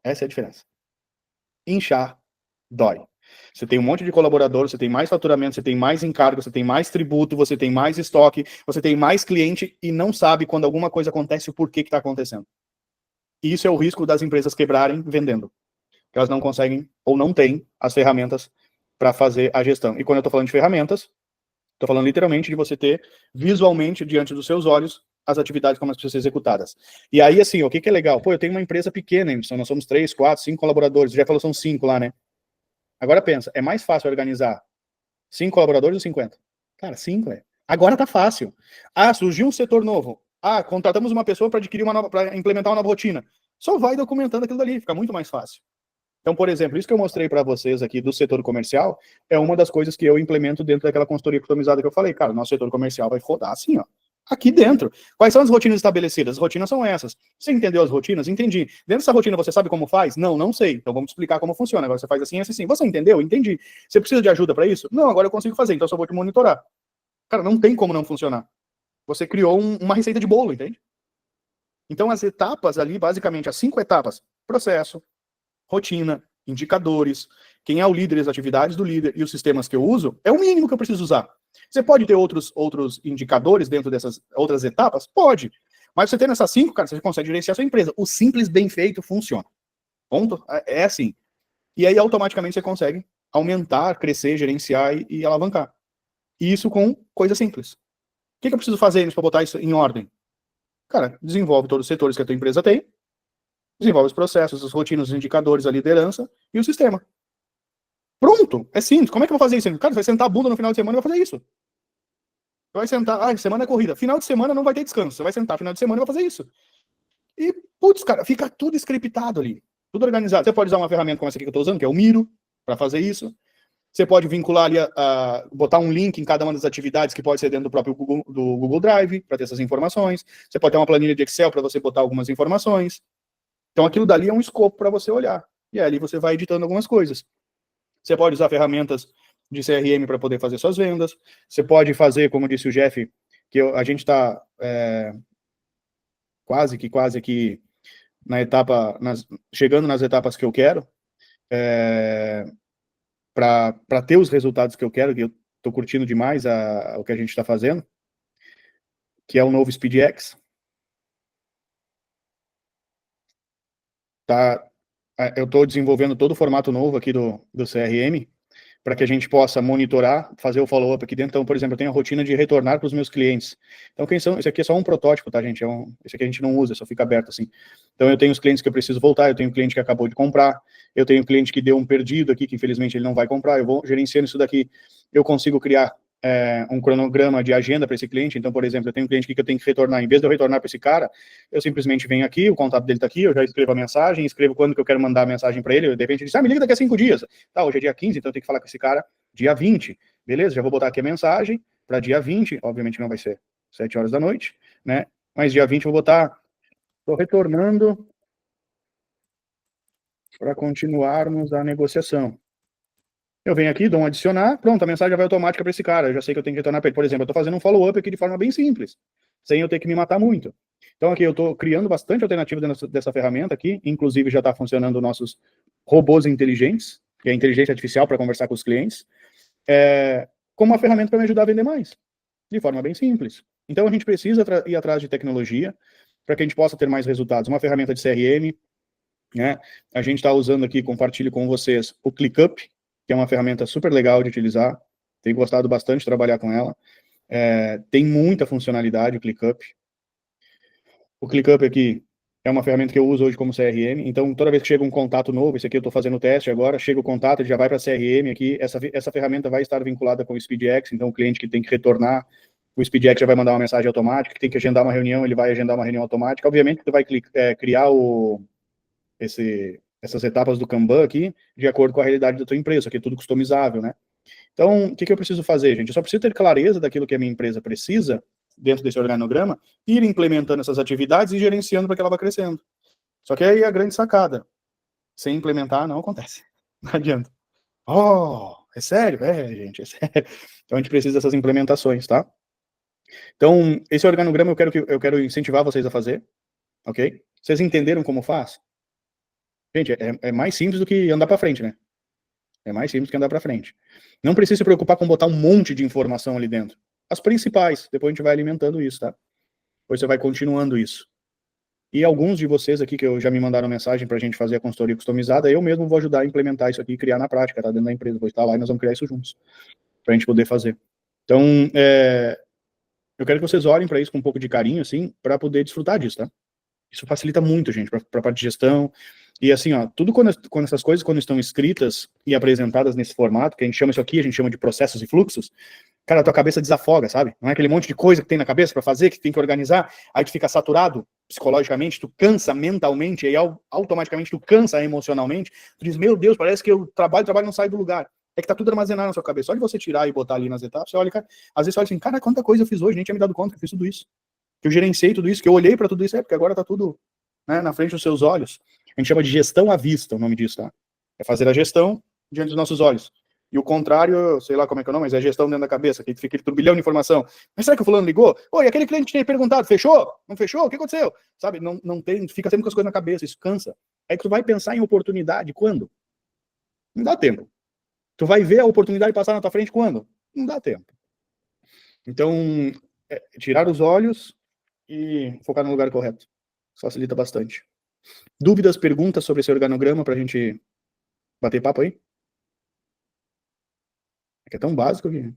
[SPEAKER 1] Essa é a diferença. Inchar dói. Você tem um monte de colaboradores, você tem mais faturamento, você tem mais encargo, você tem mais tributo, você tem mais estoque, você tem mais cliente e não sabe quando alguma coisa acontece o porquê que está acontecendo. E isso é o risco das empresas quebrarem vendendo. Elas não conseguem ou não têm as ferramentas para fazer a gestão. E quando eu estou falando de ferramentas, estou falando literalmente de você ter visualmente diante dos seus olhos as atividades como elas precisam ser executadas. E aí, assim, o que é legal? Pô, eu tenho uma empresa pequena, Emerson, nós somos 3, 4, 5 colaboradores, já falou são 5 lá, né? Agora pensa, é mais fácil organizar 5 colaboradores ou 50? Cara, 5, é. Agora tá fácil. Ah, surgiu um setor novo. Ah, contratamos uma pessoa para adquirir para implementar uma nova rotina. Só vai documentando aquilo dali, fica muito mais fácil. Então, por exemplo, isso que eu mostrei para vocês aqui do setor comercial é uma das coisas que eu implemento dentro daquela consultoria customizada que eu falei. Cara, nosso setor comercial vai rodar assim, ó. Aqui dentro. Quais são as rotinas estabelecidas? As rotinas são essas. Você entendeu as rotinas? Entendi. Dentro dessa rotina você sabe como faz? Não, não sei. Então vamos explicar como funciona. Agora você faz assim, assim, assim. Você entendeu? Entendi. Você precisa de ajuda para isso? Não, agora eu consigo fazer, então eu só vou te monitorar. Cara, não tem como não funcionar. Você criou uma receita de bolo, entende? Então as etapas ali, basicamente, as 5 etapas: processo, rotina, indicadores, quem é o líder, as atividades do líder e os sistemas que eu uso, é o mínimo que eu preciso usar. Você pode ter outros indicadores dentro dessas outras etapas? Pode. Mas você tendo essas 5, cara, você consegue gerenciar a sua empresa. O simples bem feito funciona. Ponto. É assim. E aí, automaticamente, você consegue aumentar, crescer, gerenciar e alavancar. E isso com coisa simples. O que eu preciso fazer para botar isso em ordem? Cara, desenvolve todos os setores que a tua empresa tem, desenvolve os processos, as rotinas, os indicadores, a liderança e o sistema. Pronto, é simples. Como é que eu vou fazer isso? Cara, você vai sentar a bunda no final de semana e vai fazer isso. Você vai sentar, semana é corrida. Final de semana não vai ter descanso. Você vai sentar final de semana e vai fazer isso. E, putz, cara, fica tudo scriptado ali. Tudo organizado. Você pode usar uma ferramenta como essa aqui que eu estou usando, que é o Miro, para fazer isso. Você pode vincular ali, botar um link em cada uma das atividades que pode ser dentro do próprio Google Drive, para ter essas informações. Você pode ter uma planilha de Excel para você botar algumas informações. Então, aquilo dali é um escopo para você olhar. E aí, ali você vai editando algumas coisas. Você pode usar ferramentas de CRM para poder fazer suas vendas. Você pode fazer, como disse o Jeff, que a gente está quase que na etapa, chegando nas etapas que eu quero, para ter os resultados que eu quero, que eu estou curtindo demais o que a gente está fazendo, que é o novo SpeedX. Eu estou desenvolvendo todo o formato novo aqui do CRM, para que a gente possa monitorar, fazer o follow-up aqui dentro. Então, por exemplo, eu tenho a rotina de retornar para os meus clientes. Então, esse aqui é só um protótipo, tá, gente? Esse aqui a gente não usa, só fica aberto assim. Então, eu tenho os clientes que eu preciso voltar, eu tenho um cliente que acabou de comprar, eu tenho um cliente que deu um perdido aqui, que infelizmente ele não vai comprar, eu vou gerenciando isso daqui, eu consigo criar um cronograma de agenda para esse cliente. Então, por exemplo, eu tenho um cliente aqui que eu tenho que retornar. Em vez de eu retornar para esse cara, eu simplesmente venho aqui, o contato dele está aqui, eu já escrevo a mensagem, escrevo quando que eu quero mandar a mensagem para ele. De repente ele diz, me liga daqui a 5 dias. Tá, hoje é dia 15, então eu tenho que falar com esse cara dia 20. Beleza, já vou botar aqui a mensagem para dia 20. Obviamente não vai ser 7 horas da noite, né? Mas dia 20 eu vou botar, estou retornando para continuarmos a negociação. Eu venho aqui, dou um adicionar, pronto, a mensagem já vai automática para esse cara, eu já sei que eu tenho que retornar para ele. Por exemplo, eu estou fazendo um follow-up aqui de forma bem simples, sem eu ter que me matar muito. Então aqui eu estou criando bastante alternativa dessa ferramenta aqui, inclusive já está funcionando nossos robôs inteligentes, que é a inteligência artificial para conversar com os clientes, como uma ferramenta para me ajudar a vender mais, de forma bem simples. Então a gente precisa ir atrás de tecnologia para que a gente possa ter mais resultados. Uma ferramenta de CRM, né? A gente está usando aqui, compartilho com vocês, o ClickUp, que é uma ferramenta super legal de utilizar. Tenho gostado bastante de trabalhar com ela. Tem muita funcionalidade o ClickUp. O ClickUp aqui é uma ferramenta que eu uso hoje como CRM. Então, toda vez que chega um contato novo, esse aqui eu estou fazendo o teste agora, chega o contato, ele já vai para a CRM aqui. Essa ferramenta vai estar vinculada com o SpeedX. Então, o cliente que tem que retornar, o SpeedX já vai mandar uma mensagem automática. Que tem que agendar uma reunião, ele vai agendar uma reunião automática. Obviamente, tu vai criar essas etapas do Kanban aqui de acordo com a realidade da tua empresa, que é tudo customizável, né? Então, o que eu preciso fazer, gente? Eu só preciso ter clareza daquilo que a minha empresa precisa dentro desse organograma, ir implementando essas atividades e gerenciando para que ela vá crescendo. Só que aí a grande sacada, sem implementar não acontece. Não adianta. Oh, é sério? Gente, é sério. Então a gente precisa dessas implementações, tá? Então, esse organograma eu quero incentivar vocês a fazer, ok? Vocês entenderam como faz? Gente, é mais simples do que andar para frente, né? É mais simples que andar para frente. Não precisa se preocupar com botar um monte de informação ali dentro. As principais, depois a gente vai alimentando isso, tá? Depois você vai continuando isso. E alguns de vocês aqui que já me mandaram mensagem para a gente fazer a consultoria customizada, eu mesmo vou ajudar a implementar isso aqui e criar na prática, tá? Dentro da empresa. Vou estar lá e nós vamos criar isso juntos, para a gente poder fazer. Então, eu quero que vocês olhem para isso com um pouco de carinho, assim, para poder desfrutar disso, tá? Isso facilita muito, gente, para a parte de gestão. E assim, ó, tudo quando essas coisas, quando estão escritas e apresentadas nesse formato, que a gente chama isso aqui, a gente chama de processos e fluxos, cara, a tua cabeça desafoga, sabe? Não é aquele monte de coisa que tem na cabeça para fazer, que tem que organizar, aí tu fica saturado psicologicamente, tu cansa mentalmente, aí automaticamente tu cansa emocionalmente, tu diz, meu Deus, parece que eu trabalho não sai do lugar. É que tá tudo armazenado na sua cabeça. Só de você tirar e botar ali nas etapas, você olha, cara, às vezes você olha assim, cara, quanta coisa eu fiz hoje, nem tinha me dado conta que eu fiz tudo isso. Que eu gerenciei tudo isso, que eu olhei para tudo isso, porque agora tá tudo, né, na frente dos seus olhos. A gente chama de gestão à vista, o nome disso, tá? É fazer a gestão diante dos nossos olhos. E o contrário, sei lá como é que é o nome, mas é gestão dentro da cabeça, que fica aquele turbilhão de informação. Mas será que o fulano ligou? Oi, aquele cliente que tinha perguntado, fechou? Não fechou? O que aconteceu? Sabe, não tem, fica sempre com as coisas na cabeça, isso cansa. Aí que tu vai pensar em oportunidade, quando? Não dá tempo. Tu vai ver a oportunidade passar na tua frente, quando? Não dá tempo. Então, tirar os olhos e focar no lugar correto. Facilita bastante. Dúvidas, perguntas sobre esse organograma pra gente bater papo aí? É que é tão básico que...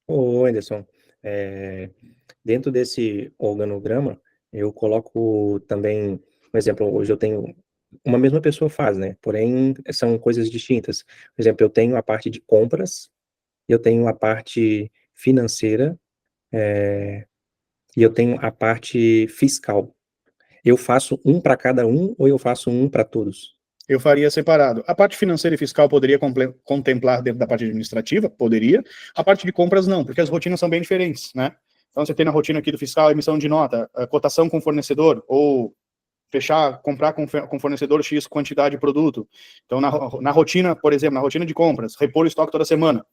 [SPEAKER 3] Ô, Anderson, dentro desse organograma, eu coloco também, por exemplo, hoje eu tenho, uma mesma pessoa faz, né? Porém, são coisas distintas. Por exemplo, eu tenho a parte de compras, eu tenho a parte financeira, e eu tenho a parte fiscal. Eu faço um para cada um ou eu faço um para todos?
[SPEAKER 1] Eu faria separado. A parte financeira e fiscal poderia contemplar dentro da parte administrativa? Poderia. A parte de compras, não, porque as rotinas são bem diferentes, né? Então, você tem na rotina aqui do fiscal a emissão de nota, a cotação com fornecedor, ou comprar com fornecedor X quantidade de produto. Então, na rotina, por exemplo, na rotina de compras, repor o estoque toda semana.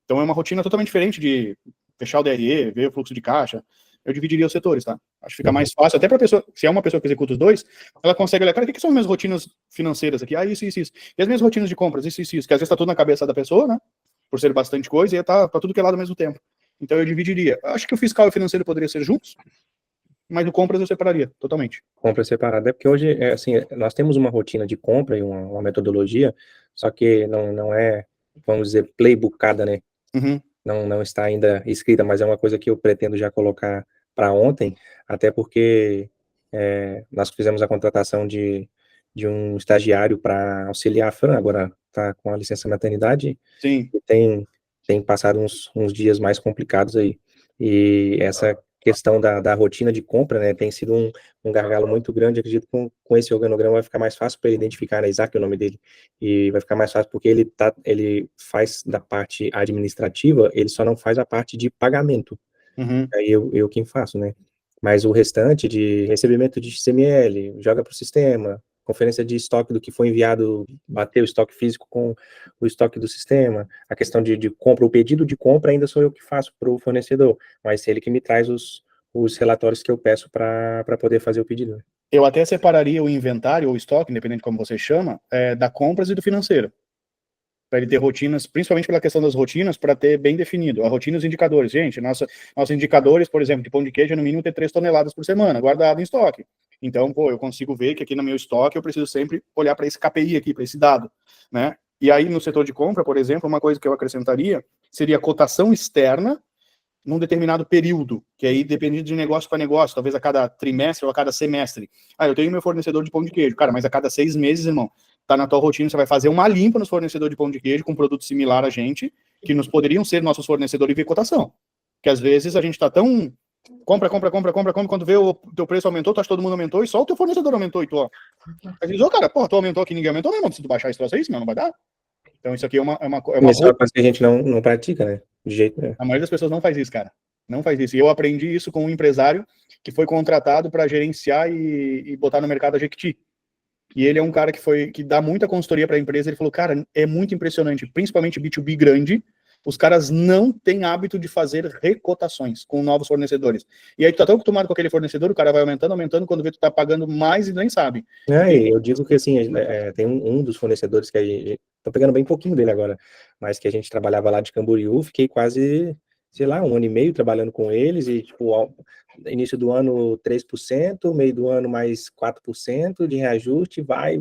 [SPEAKER 1] Então, é uma rotina totalmente diferente de fechar o DRE, ver o fluxo de caixa. Eu dividiria os setores, tá? Acho que fica mais fácil, até para a pessoa, se é uma pessoa que executa os dois, ela consegue olhar, cara, o que são as minhas rotinas financeiras aqui? Ah, isso. E as minhas rotinas de compras, isso, que às vezes está tudo na cabeça da pessoa, né? Por ser bastante coisa, e tá tudo que é lado ao mesmo tempo. Então eu dividiria. Acho que o fiscal e o financeiro poderiam ser juntos, mas o compras eu separaria, totalmente.
[SPEAKER 3] Compra separada. É porque hoje, assim, nós temos uma rotina de compra e uma metodologia, só que não é, vamos dizer, playbookada, né?
[SPEAKER 1] Uhum.
[SPEAKER 3] Não está ainda escrita, mas é uma coisa que eu pretendo já colocar para ontem, até porque nós fizemos a contratação de um estagiário para auxiliar a Fran, agora está com a licença maternidade,
[SPEAKER 1] Sim.
[SPEAKER 3] e tem passado uns dias mais complicados aí. E essa questão da rotina de compra, né, tem sido um gargalo muito grande. Acredito que com esse organograma vai ficar mais fácil para ele identificar, né, Isaac é o nome dele, e vai ficar mais fácil porque ele faz da parte administrativa, ele só não faz a parte de pagamento.
[SPEAKER 1] Uhum.
[SPEAKER 3] Aí eu quem faço, né? Mas o restante de recebimento de XML, joga para o sistema, conferência de estoque do que foi enviado, bater o estoque físico com o estoque do sistema, a questão de compra, o pedido de compra ainda sou eu que faço para o fornecedor, mas ele que me traz os relatórios que eu peço para poder fazer o pedido.
[SPEAKER 1] Eu até separaria o inventário ou o estoque, independente de como você chama, da compras e do financeiro. Para ele ter rotinas, principalmente pela questão das rotinas, para ter bem definido. A rotina e os indicadores. Gente, nossos indicadores, por exemplo, de pão de queijo, é no mínimo ter 3 toneladas por semana, guardado em estoque. Então, eu consigo ver que aqui no meu estoque eu preciso sempre olhar para esse KPI aqui, para esse dado, né? E aí, no setor de compra, por exemplo, uma coisa que eu acrescentaria seria a cotação externa num determinado período, que aí depende de negócio para negócio, talvez a cada trimestre ou a cada semestre. Eu tenho meu fornecedor de pão de queijo. Cara, mas a cada 6 meses, irmão, tá na tua rotina, você vai fazer uma limpa nos fornecedores de pão de queijo com um produto similar a gente, que nos poderiam ser nossos fornecedores e ver cotação. Que às vezes a gente tá tão... Compra, quando vê o teu preço aumentou, tu acha que todo mundo aumentou, e só o teu fornecedor aumentou, e tu, ó. Às vezes, cara, tu aumentou aqui, ninguém aumentou, não, se tu baixar esse troço aí, senão não vai dar. Então isso aqui é uma
[SPEAKER 3] Mas é uma coisa que a gente não pratica, né? De jeito nenhum.
[SPEAKER 1] A maioria das pessoas não faz isso, cara. Não faz isso. E eu aprendi isso com um empresário que foi contratado para gerenciar e botar no mercado a Jequiti. E ele é um cara que dá muita consultoria para a empresa. Ele falou, cara, é muito impressionante, principalmente B2B grande, os caras não têm hábito de fazer recotações com novos fornecedores. E aí tu tá tão acostumado com aquele fornecedor, o cara vai aumentando, quando vê tu tá pagando mais e nem sabe.
[SPEAKER 3] Eu digo que assim, tem um dos fornecedores que a gente, tô pegando bem pouquinho dele agora, mas que a gente trabalhava lá de Camboriú, fiquei quase, sei lá, 1 ano e meio trabalhando com eles, e tipo, início do ano 3%, meio do ano mais 4% de reajuste, vai,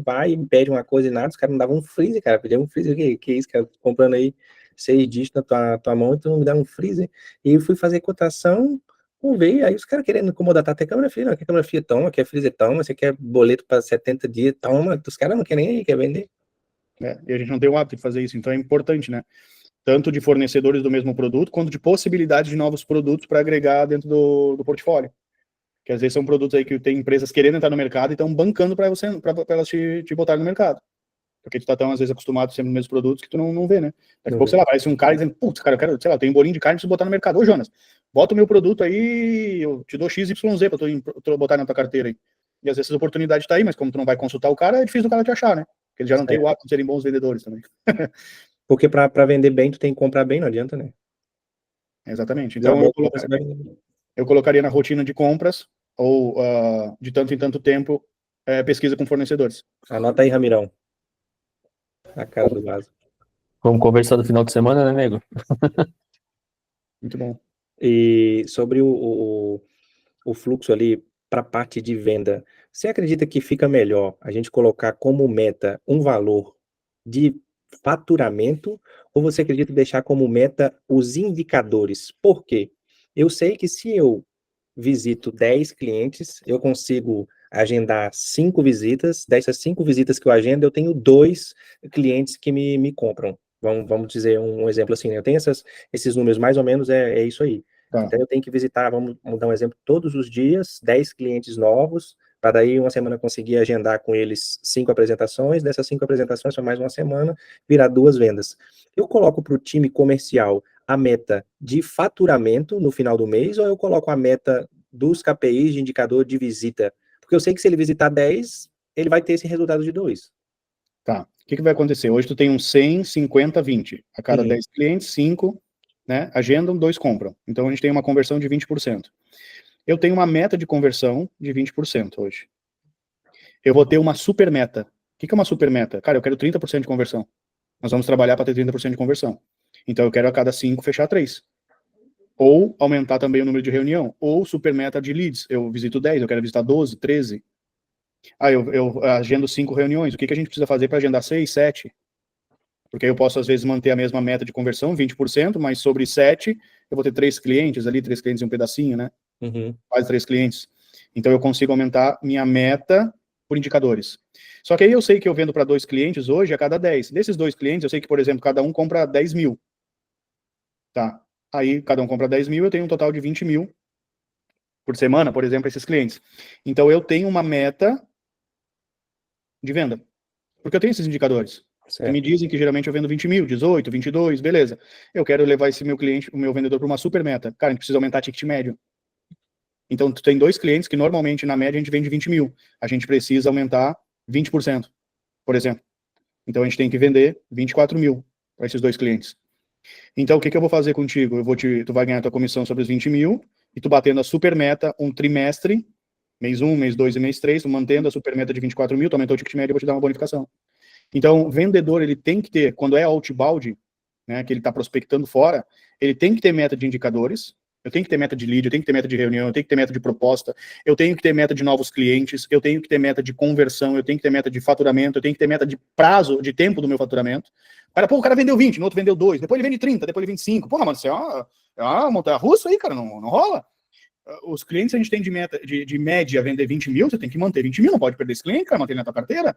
[SPEAKER 3] pede uma coisa e nada, os caras não davam um freezer, cara, pediam um freezer, que isso, cara, comprando aí 6 dígitos na tua mão, e tu não me dá um freezer, e eu fui fazer cotação, veio, aí os caras querendo incomodar, tá até câmera fria, não, quer câmera fria, toma, quer freezer, toma, você quer boleto para 70 dias, toma, os caras não querem nem aí, quer vender.
[SPEAKER 1] E a gente não tem o hábito de fazer isso, então é importante, né? Tanto de fornecedores do mesmo produto, quanto de possibilidade de novos produtos para agregar dentro do portfólio. Que às vezes são produtos aí que tem empresas querendo entrar no mercado e estão bancando para elas te botar no mercado. Porque tu tá tão, às vezes, acostumado sempre nos mesmos produtos que tu não vê, né? Daqui a pouco, sei lá, parece um cara dizendo, putz, cara, eu quero, sei lá, tem um bolinho de carne, preciso botar no mercado. Ô, Jonas, bota o meu produto aí, eu te dou XYZ pra tu botar na tua carteira aí. E às vezes essa oportunidade tá aí, mas como tu não vai consultar o cara, é difícil do cara te achar, né? Porque ele já não tem o hábito de serem bons vendedores também.
[SPEAKER 3] Porque para vender bem, tu tem que comprar bem, não adianta, né?
[SPEAKER 1] Exatamente. Então, eu colocaria na rotina de compras, ou de tanto em tanto tempo, pesquisa com fornecedores.
[SPEAKER 3] Anota aí, Ramirão. A cara do vaso.
[SPEAKER 4] Vamos conversar no final de semana, né, nego?
[SPEAKER 1] Muito bom.
[SPEAKER 3] E sobre o fluxo ali para a parte de venda, você acredita que fica melhor a gente colocar como meta um valor de faturamento, ou você acredita deixar como meta os indicadores? Por quê? Eu sei que se eu visito 10 clientes, eu consigo agendar 5 visitas, dessas 5 visitas que eu agendo, eu tenho 2 clientes que me compram. Vamos dizer um exemplo assim, né? Eu tenho esses números, mais ou menos é isso aí.
[SPEAKER 1] Tá.
[SPEAKER 3] Então eu tenho que visitar, vamos dar um exemplo, todos os dias, 10 clientes novos, para daí uma semana conseguir agendar com eles 5 apresentações, dessas 5 apresentações, para mais uma semana, virar 2 vendas. Eu coloco para o time comercial a meta de faturamento no final do mês, ou eu coloco a meta dos KPIs de indicador de visita? Porque eu sei que se ele visitar 10, ele vai ter esse resultado de 2.
[SPEAKER 1] Tá. O que vai acontecer? Hoje tu tem um 100, 50, 20. A cada 10 clientes, 5, né, agendam, 2 compram. Então a gente tem uma conversão de 20%. Eu tenho uma meta de conversão de 20% hoje. Eu vou ter uma super meta. O que é uma super meta? Cara, eu quero 30% de conversão. Nós vamos trabalhar para ter 30% de conversão. Então eu quero a cada 5 fechar 3. Ou aumentar também o número de reunião. Ou super meta de leads. Eu visito 10, eu quero visitar 12, 13. Eu agendo 5 reuniões. O que a gente precisa fazer para agendar 6, 7? Porque aí eu posso, às vezes, manter a mesma meta de conversão, 20%, mas sobre 7, eu vou ter 3 clientes ali, 3 clientes e um pedacinho, né? Quase 3 clientes. Então, eu consigo aumentar minha meta por indicadores. Só que aí eu sei que eu vendo para 2 clientes hoje a cada 10. Desses 2 clientes, eu sei que, por exemplo, cada um compra 10 mil. Tá. Aí, cada um compra 10 mil, eu tenho um total de 20 mil por semana, por exemplo, esses clientes. Então, eu tenho uma meta de venda. Porque eu tenho esses indicadores.
[SPEAKER 3] Certo.
[SPEAKER 1] Que me dizem que geralmente eu vendo 20 mil, 18, 22, beleza. Eu quero levar esse meu cliente, o meu vendedor, para uma super meta. Cara, a gente precisa aumentar ticket médio. Então, tu tem 2 clientes que normalmente, na média, a gente vende 20 mil. A gente precisa aumentar 20%, por exemplo. Então, a gente tem que vender 24 mil para esses 2 clientes. Então, o que eu vou fazer contigo? Tu vai ganhar tua comissão sobre os 20 mil, e tu batendo a super meta um trimestre, mês 1, mês 2 e mês 3, tu mantendo a super meta de 24 mil, tu aumentou o ticket médio, eu vou te dar uma bonificação. Então, o vendedor, ele tem que ter, quando é outbound, né, que ele está prospectando fora, ele tem que ter meta de indicadores, eu tenho que ter meta de lead, eu tenho que ter meta de reunião, eu tenho que ter meta de proposta, eu tenho que ter meta de novos clientes, eu tenho que ter meta de conversão, eu tenho que ter meta de faturamento, eu tenho que ter meta de prazo, de tempo do meu faturamento. O cara vendeu 20, no outro vendeu 2, depois ele vende 30, depois ele vende 5. Porra, mano, isso é uma montanha-russa aí, cara, não rola. Os clientes a gente tem de meta, de média vender 20 mil, você tem que manter 20 mil, não pode perder esse cliente, cara, manter ele na tua carteira.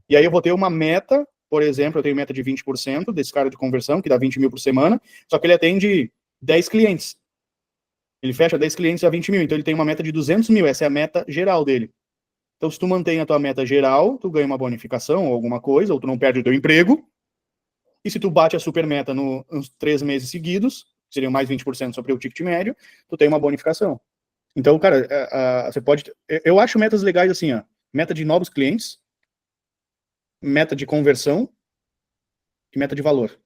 [SPEAKER 1] E aí eu vou ter uma meta, por exemplo, eu tenho meta de 20% desse cara de conversão, que dá 20 mil por semana, só que ele atende 10 clientes. Ele fecha 10 clientes a 20 mil, então ele tem uma meta de 200 mil, essa é a meta geral dele. Então, se tu mantém a tua meta geral, tu ganha uma bonificação ou alguma coisa, ou tu não perde o teu emprego, e se tu bate a super meta nos 3 meses seguidos, seriam mais 20% sobre o ticket médio, tu tem uma bonificação. Então, cara, você pode... Eu acho metas legais assim, ó, meta de novos clientes, meta de conversão e meta de valor.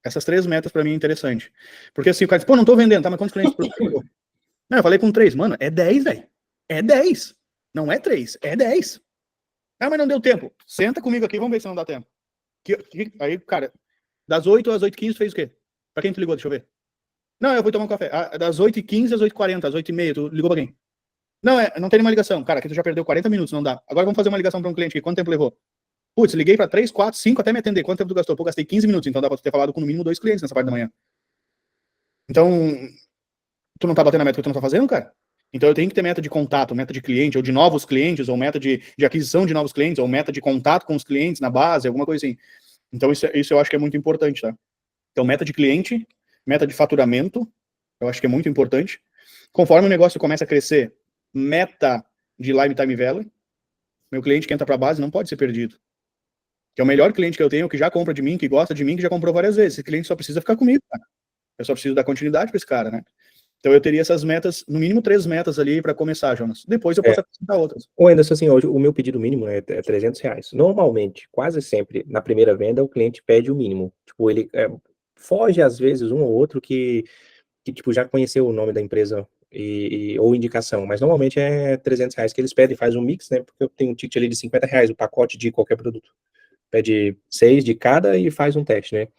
[SPEAKER 1] Essas 3 metas pra mim é interessante. Porque assim, o cara diz, pô, não tô vendendo, tá, mas quantos clientes? Não, eu falei com 3, mano, é 10, velho. É 10. Não é 3, é 10. Ah, mas não deu tempo. Senta comigo aqui, vamos ver se não dá tempo. Aí, cara, das 8 às 8h15 fez o quê? Pra quem tu ligou? Deixa eu ver. Não, eu fui tomar um café. Das 8h15 às 8h40, às 8h30, tu ligou pra quem? Não, não tem nenhuma ligação. Cara, aqui tu já perdeu 40 minutos, não dá. Agora vamos fazer uma ligação pra um cliente aqui. Quanto tempo levou? Putz, liguei pra 3, 4, 5 até me atender. Quanto tempo tu gastou? Pô, gastei 15 minutos, então dá pra tu ter falado com no mínimo 2 clientes nessa parte da manhã. Então, tu não tá batendo a meta que tu não tá fazendo, cara? Então eu tenho que ter meta de contato, meta de cliente, ou de novos clientes, ou meta de aquisição de novos clientes, ou meta de contato com os clientes na base, alguma coisa assim. Então isso eu acho que é muito importante, tá? Então meta de cliente, meta de faturamento, eu acho que é muito importante. Conforme o negócio começa a crescer, meta de lifetime value. Meu cliente que entra para a base não pode ser perdido. Que é o melhor cliente que eu tenho, que já compra de mim, que gosta de mim, que já comprou várias vezes. Esse cliente só precisa ficar comigo, cara. Eu só preciso dar continuidade para esse cara, né? Então eu teria essas metas, no mínimo 3 metas ali para começar, Jonas. Depois eu posso acrescentar outras.
[SPEAKER 3] Ô, Anderson, assim, hoje o meu pedido mínimo é R$300. Normalmente, quase sempre, na primeira venda, o cliente pede o mínimo. Tipo, ele foge, às vezes, um ou outro que tipo, já conheceu o nome da empresa ou indicação, mas normalmente é R$300 que eles pedem, faz um mix, né? Porque eu tenho um ticket ali de R$50, o pacote de qualquer produto. Pede 6 de cada e faz um teste, né?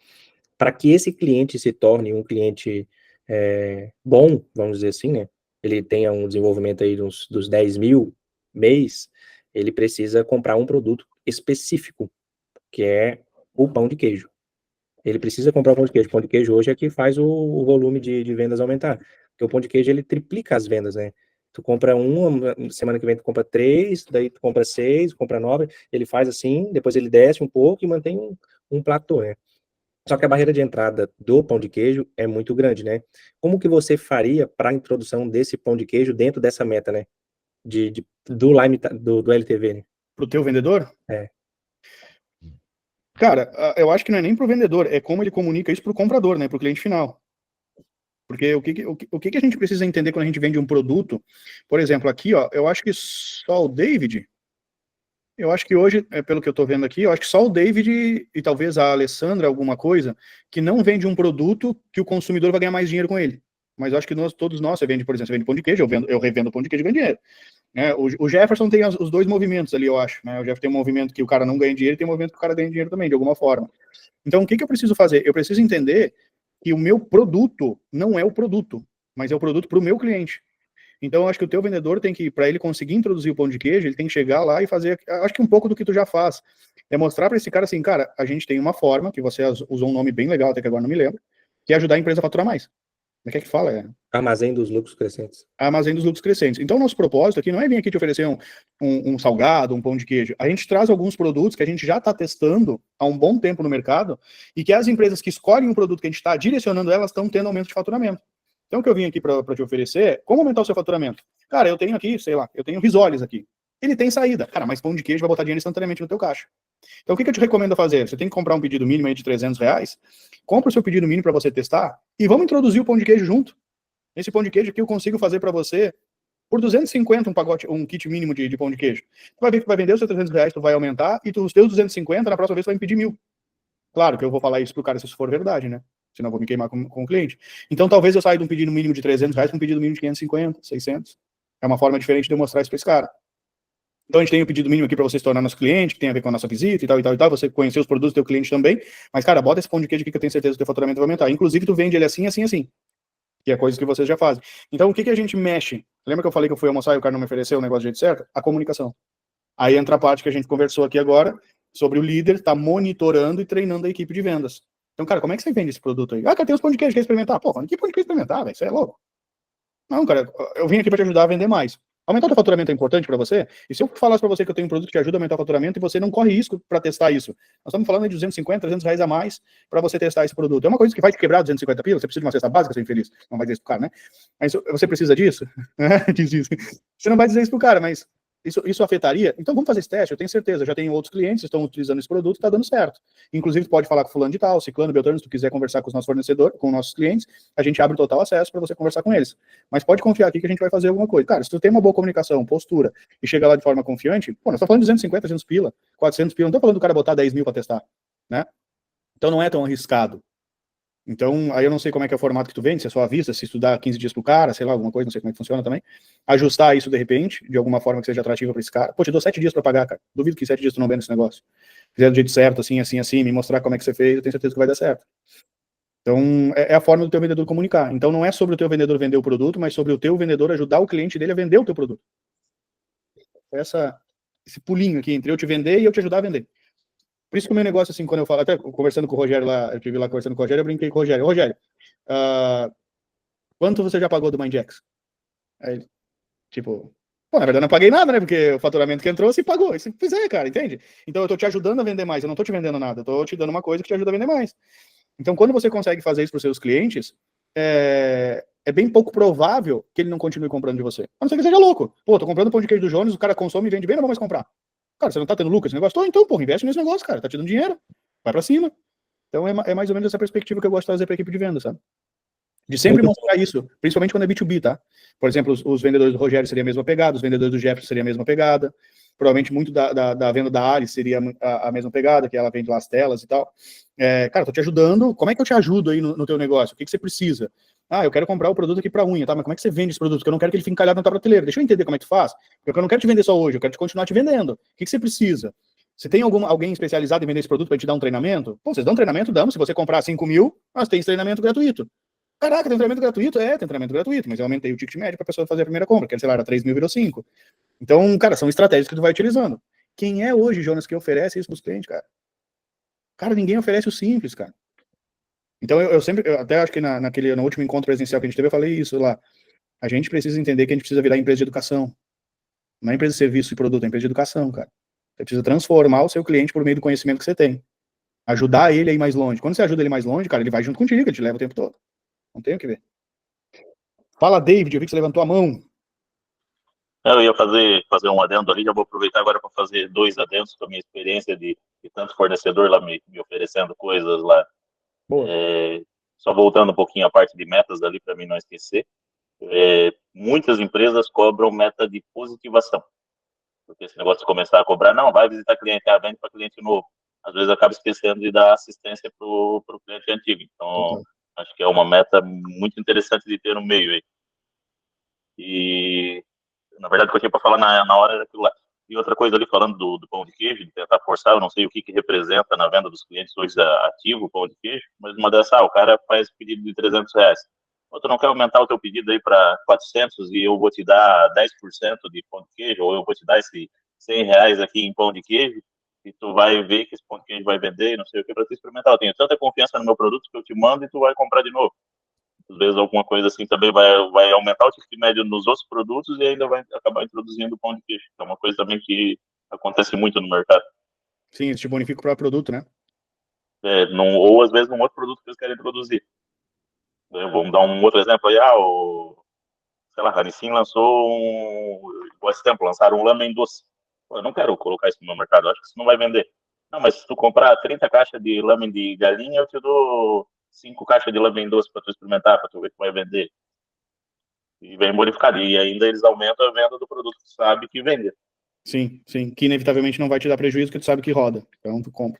[SPEAKER 3] Para que esse cliente se torne um cliente bom, vamos dizer assim, né? Ele tenha um desenvolvimento aí dos 10 mil mês, ele precisa comprar um produto específico, que é o pão de queijo. Ele precisa comprar o pão de queijo. O pão de queijo hoje é que faz o volume de vendas aumentar. Porque o pão de queijo, ele triplica as vendas, né? Tu compra semana que vem tu compra 3, daí tu compra 6, compra 9, ele faz assim, depois ele desce um pouco e mantém um platô, né? Só que a barreira de entrada do pão de queijo é muito grande, né? Como que você faria para a introdução desse pão de queijo dentro dessa meta, né? Do LTV, né?
[SPEAKER 1] Pro teu vendedor?
[SPEAKER 3] É.
[SPEAKER 1] Cara, eu acho que não é nem pro vendedor, é como ele comunica isso pro comprador, né? Pro cliente final. Porque o que a gente precisa entender quando a gente vende um produto? Por exemplo, aqui, ó, eu acho que só o David, eu acho que hoje, pelo que eu tô vendo aqui, eu acho que só o David e talvez a Alessandra, alguma coisa, que não vende um produto que o consumidor vai ganhar mais dinheiro com ele. Mas eu acho que todos nós, você vende, por exemplo, você vende pão de queijo, eu revendo pão de queijo e ganho dinheiro. O Jefferson tem os dois movimentos ali, eu acho. Né? O Jefferson tem um movimento que o cara não ganha dinheiro e tem um movimento que o cara ganha dinheiro também, de alguma forma. Então, o que eu preciso fazer? Eu preciso entender que o meu produto não é o produto, mas é o produto para o meu cliente. Então, eu acho que o teu vendedor tem que, para ele conseguir introduzir o pão de queijo, ele tem que chegar lá e fazer, acho que um pouco do que tu já faz. É mostrar para esse cara assim, cara, a gente tem uma forma, que você usou um nome bem legal, até que agora não me lembro, que é ajudar a empresa a faturar mais. Como é que fala?
[SPEAKER 3] Armazém dos lucros crescentes.
[SPEAKER 1] Armazém dos lucros crescentes. Então, nosso propósito aqui não é vir aqui te oferecer um salgado, um pão de queijo. A gente traz alguns produtos que a gente já está testando há um bom tempo no mercado e que as empresas que escolhem um produto que a gente está direcionando elas estão tendo aumento de faturamento. Então, o que eu vim aqui para te oferecer é como aumentar o seu faturamento. Cara, eu tenho aqui, sei lá, eu tenho risoles aqui. Ele tem saída. Cara, mas pão de queijo vai botar dinheiro instantaneamente no teu caixa. Então, o que eu te recomendo fazer? Você tem que comprar um pedido mínimo aí de R$300, compra o seu pedido mínimo para você testar e vamos introduzir o pão de queijo junto. Esse pão de queijo aqui eu consigo fazer para você por 250 um kit mínimo de pão de queijo. Tu vai ver que tu vai vender os seus R$300, tu vai aumentar, e os teus 250, na próxima vez, tu vai me pedir 1.000. Claro que eu vou falar isso pro cara se isso for verdade, né? senão eu vou me queimar com o cliente. Então, talvez eu saia de um pedido mínimo de R$300 para um pedido mínimo de 550, 600. É uma forma diferente de eu mostrar isso para esse cara. Então, a gente tem o pedido mínimo aqui para você se tornar nosso cliente, que tem a ver com a nossa visita e tal, e tal, e tal, você conhecer os produtos do teu cliente também. Mas, cara, bota esse pão de queijo aqui que eu tenho certeza que o teu faturamento vai aumentar. Inclusive, tu vende ele assim, assim, assim. Que é coisa que vocês já fazem. Então, o que a gente mexe? Lembra que eu falei que eu fui almoçar e o cara não me ofereceu o negócio do jeito certo? A comunicação. Aí entra a parte que a gente conversou aqui agora, sobre o líder estar monitorando e treinando a equipe de vendas. Então, cara, como é que você vende esse produto aí? Ah, cara, tem uns pão de queijo, quer experimentar? Pô, que pão de queijo experimentar, velho? Você é louco? Não, cara, eu vim aqui para te ajudar a vender mais. Aumentar o teu faturamento é importante para você? E se eu falasse para você que eu tenho um produto que te ajuda a aumentar o faturamento e você não corre risco para testar isso? Nós estamos falando de 250, R$300 a mais para você testar esse produto. É uma coisa que vai te quebrar 250 pila? Você precisa de uma cesta básica, seu infeliz. Não vai dizer isso pro cara, né? Mas você precisa disso? Diz isso. Você não vai dizer isso pro cara, mas isso afetaria? Então vamos fazer esse teste, eu tenho certeza. Já tenho outros clientes que estão utilizando esse produto e está dando certo. Inclusive, tu pode falar com fulano de tal, ciclano, beltrano, se tu quiser conversar com os nossos fornecedores, com os nossos clientes, a gente abre total acesso para você conversar com eles. Mas pode confiar aqui que a gente vai fazer alguma coisa. Cara, se tu tem uma boa comunicação, postura, e chega lá de forma confiante, pô, nós estamos falando de 250, 300 pila, 400 pila, não estou falando do cara botar 10 mil para testar, né? Então não é tão arriscado. Então, aí eu não sei como é que é o formato que tu vende, se é só à vista, se estudar 15 dias pro cara, sei lá, alguma coisa, não sei como é que funciona também. Ajustar isso de repente, de alguma forma que seja atrativa para esse cara. Pô, te dou 7 dias para pagar, cara. Duvido que 7 dias tu não venda esse negócio. Fizer do jeito certo, assim, assim, assim, me mostrar como é que você fez, eu tenho certeza que vai dar certo. Então, é a forma do teu vendedor comunicar. Então, não é sobre o teu vendedor vender o produto, mas sobre o teu vendedor ajudar o cliente dele a vender o teu produto. Esse pulinho aqui entre eu te vender e eu te ajudar a vender. Por isso que o meu negócio, assim, quando eu falo, até conversando com o Rogério lá, eu estive lá conversando com o Rogério, eu brinquei com o Rogério. Rogério, quanto você já pagou do MindX? Aí, tipo, pô, na verdade eu não paguei nada, né? Porque o faturamento que entrou, se pagou. Isso, pois é, cara, entende? Então eu tô te ajudando a vender mais, eu não tô te vendendo nada, eu tô te dando uma coisa que te ajuda a vender mais. Então, quando você consegue fazer isso para os seus clientes, é bem pouco provável que ele não continue comprando de você. A não ser que seja louco. Pô, tô comprando pão de queijo do Jones, o cara consome e vende bem, não vou mais comprar. Cara, você não tá tendo lucro esse negócio? Tô, então, porra, investe nesse negócio, cara. Tá te dando dinheiro. Vai pra cima. Então, é mais ou menos essa perspectiva que eu gosto de trazer pra equipe de venda, sabe? De sempre mostrar isso, principalmente quando é B2B, tá? Por exemplo, os vendedores do Rogério seria a mesma pegada, os vendedores do Jefferson seria a mesma pegada. Provavelmente muito da venda da Alice seria a mesma pegada, que ela vende lá as telas e tal. Cara, tô te ajudando. Como é que eu te ajudo aí no teu negócio? O que você precisa? Ah, eu quero comprar o produto aqui para unha, tá? Mas como é que você vende esse produto? Porque eu não quero que ele fique encalhado na tua prateleira. Deixa eu entender como é que tu faz. Porque eu não quero te vender só hoje, eu quero te continuar te vendendo. O que você precisa? Você tem alguém especializado em vender esse produto para te dar um treinamento? Pô, vocês dão treinamento? Damos. Se você comprar 5 mil, nós tem treinamento gratuito. Caraca, tem treinamento gratuito? Tem treinamento gratuito, mas eu aumentei o ticket médio para a pessoa fazer a primeira compra, que sei lá, era 3 mil, virou 5. Então, cara, são estratégias que tu vai utilizando. Quem é hoje, Jonas, que oferece isso pros clientes, cara? Cara, ninguém oferece o simples, cara. Então, eu até acho que no último encontro presencial que a gente teve, eu falei isso lá. A gente precisa entender que a gente precisa virar empresa de educação. Não é empresa de serviço e produto, é empresa de educação, cara. Você precisa transformar o seu cliente por meio do conhecimento que você tem. Ajudar ele a ir mais longe. Quando você ajuda ele mais longe, cara, ele vai junto contigo, ele te leva o tempo todo. Não tem o que ver. Fala, David, eu vi que você levantou a mão.
[SPEAKER 5] Eu ia fazer um adendo ali, já vou aproveitar agora para fazer 2 adendos com a minha experiência de tanto fornecedor lá me oferecendo coisas lá. Só voltando um pouquinho à parte de metas ali, para mim não esquecer. Muitas empresas cobram meta de positivação. Porque esse negócio de começar a cobrar, não, vai visitar cliente, vende para cliente novo. Às vezes acaba esquecendo de dar assistência para o cliente antigo. Então, acho que é uma meta muito interessante de ter no meio aí. E, na verdade, o que eu tinha para falar na hora era aquilo lá. E outra coisa ali, falando do pão de queijo, de tentar forçar, eu não sei o que representa na venda dos clientes hoje ativo o pão de queijo, mas uma dessas, o cara faz pedido de R$300. Tu não quer aumentar o teu pedido aí para 400 e eu vou te dar 10% de pão de queijo, ou eu vou te dar esse R$100 aqui em pão de queijo, e tu vai ver que esse pão de queijo vai vender, não sei o que, para tu experimentar. Eu tenho tanta confiança no meu produto que eu te mando e tu vai comprar de novo. Às vezes alguma coisa assim também vai aumentar o ticket médio nos outros produtos e ainda vai acabar introduzindo o pão de queijo. É uma coisa também que acontece muito no mercado.
[SPEAKER 1] Sim, eles te bonificam o próprio produto, né?
[SPEAKER 5] Ou às vezes num outro produto que eles querem introduzir. Vamos dar um outro exemplo aí. Sei lá, a Nissin lançou igual esse tempo, lançaram um lamen doce. Eu não quero colocar isso no meu mercado, acho que isso não vai vender. Não, mas se tu comprar 30 caixas de lamen de galinha, eu te dou 5 caixas de lamen doce para tu experimentar, para tu ver que vai vender. E vem bonificado. E ainda eles aumentam a venda do produto que sabe que vende.
[SPEAKER 1] Sim, sim. Que inevitavelmente não vai te dar prejuízo, porque tu sabe que roda. Então tu compra.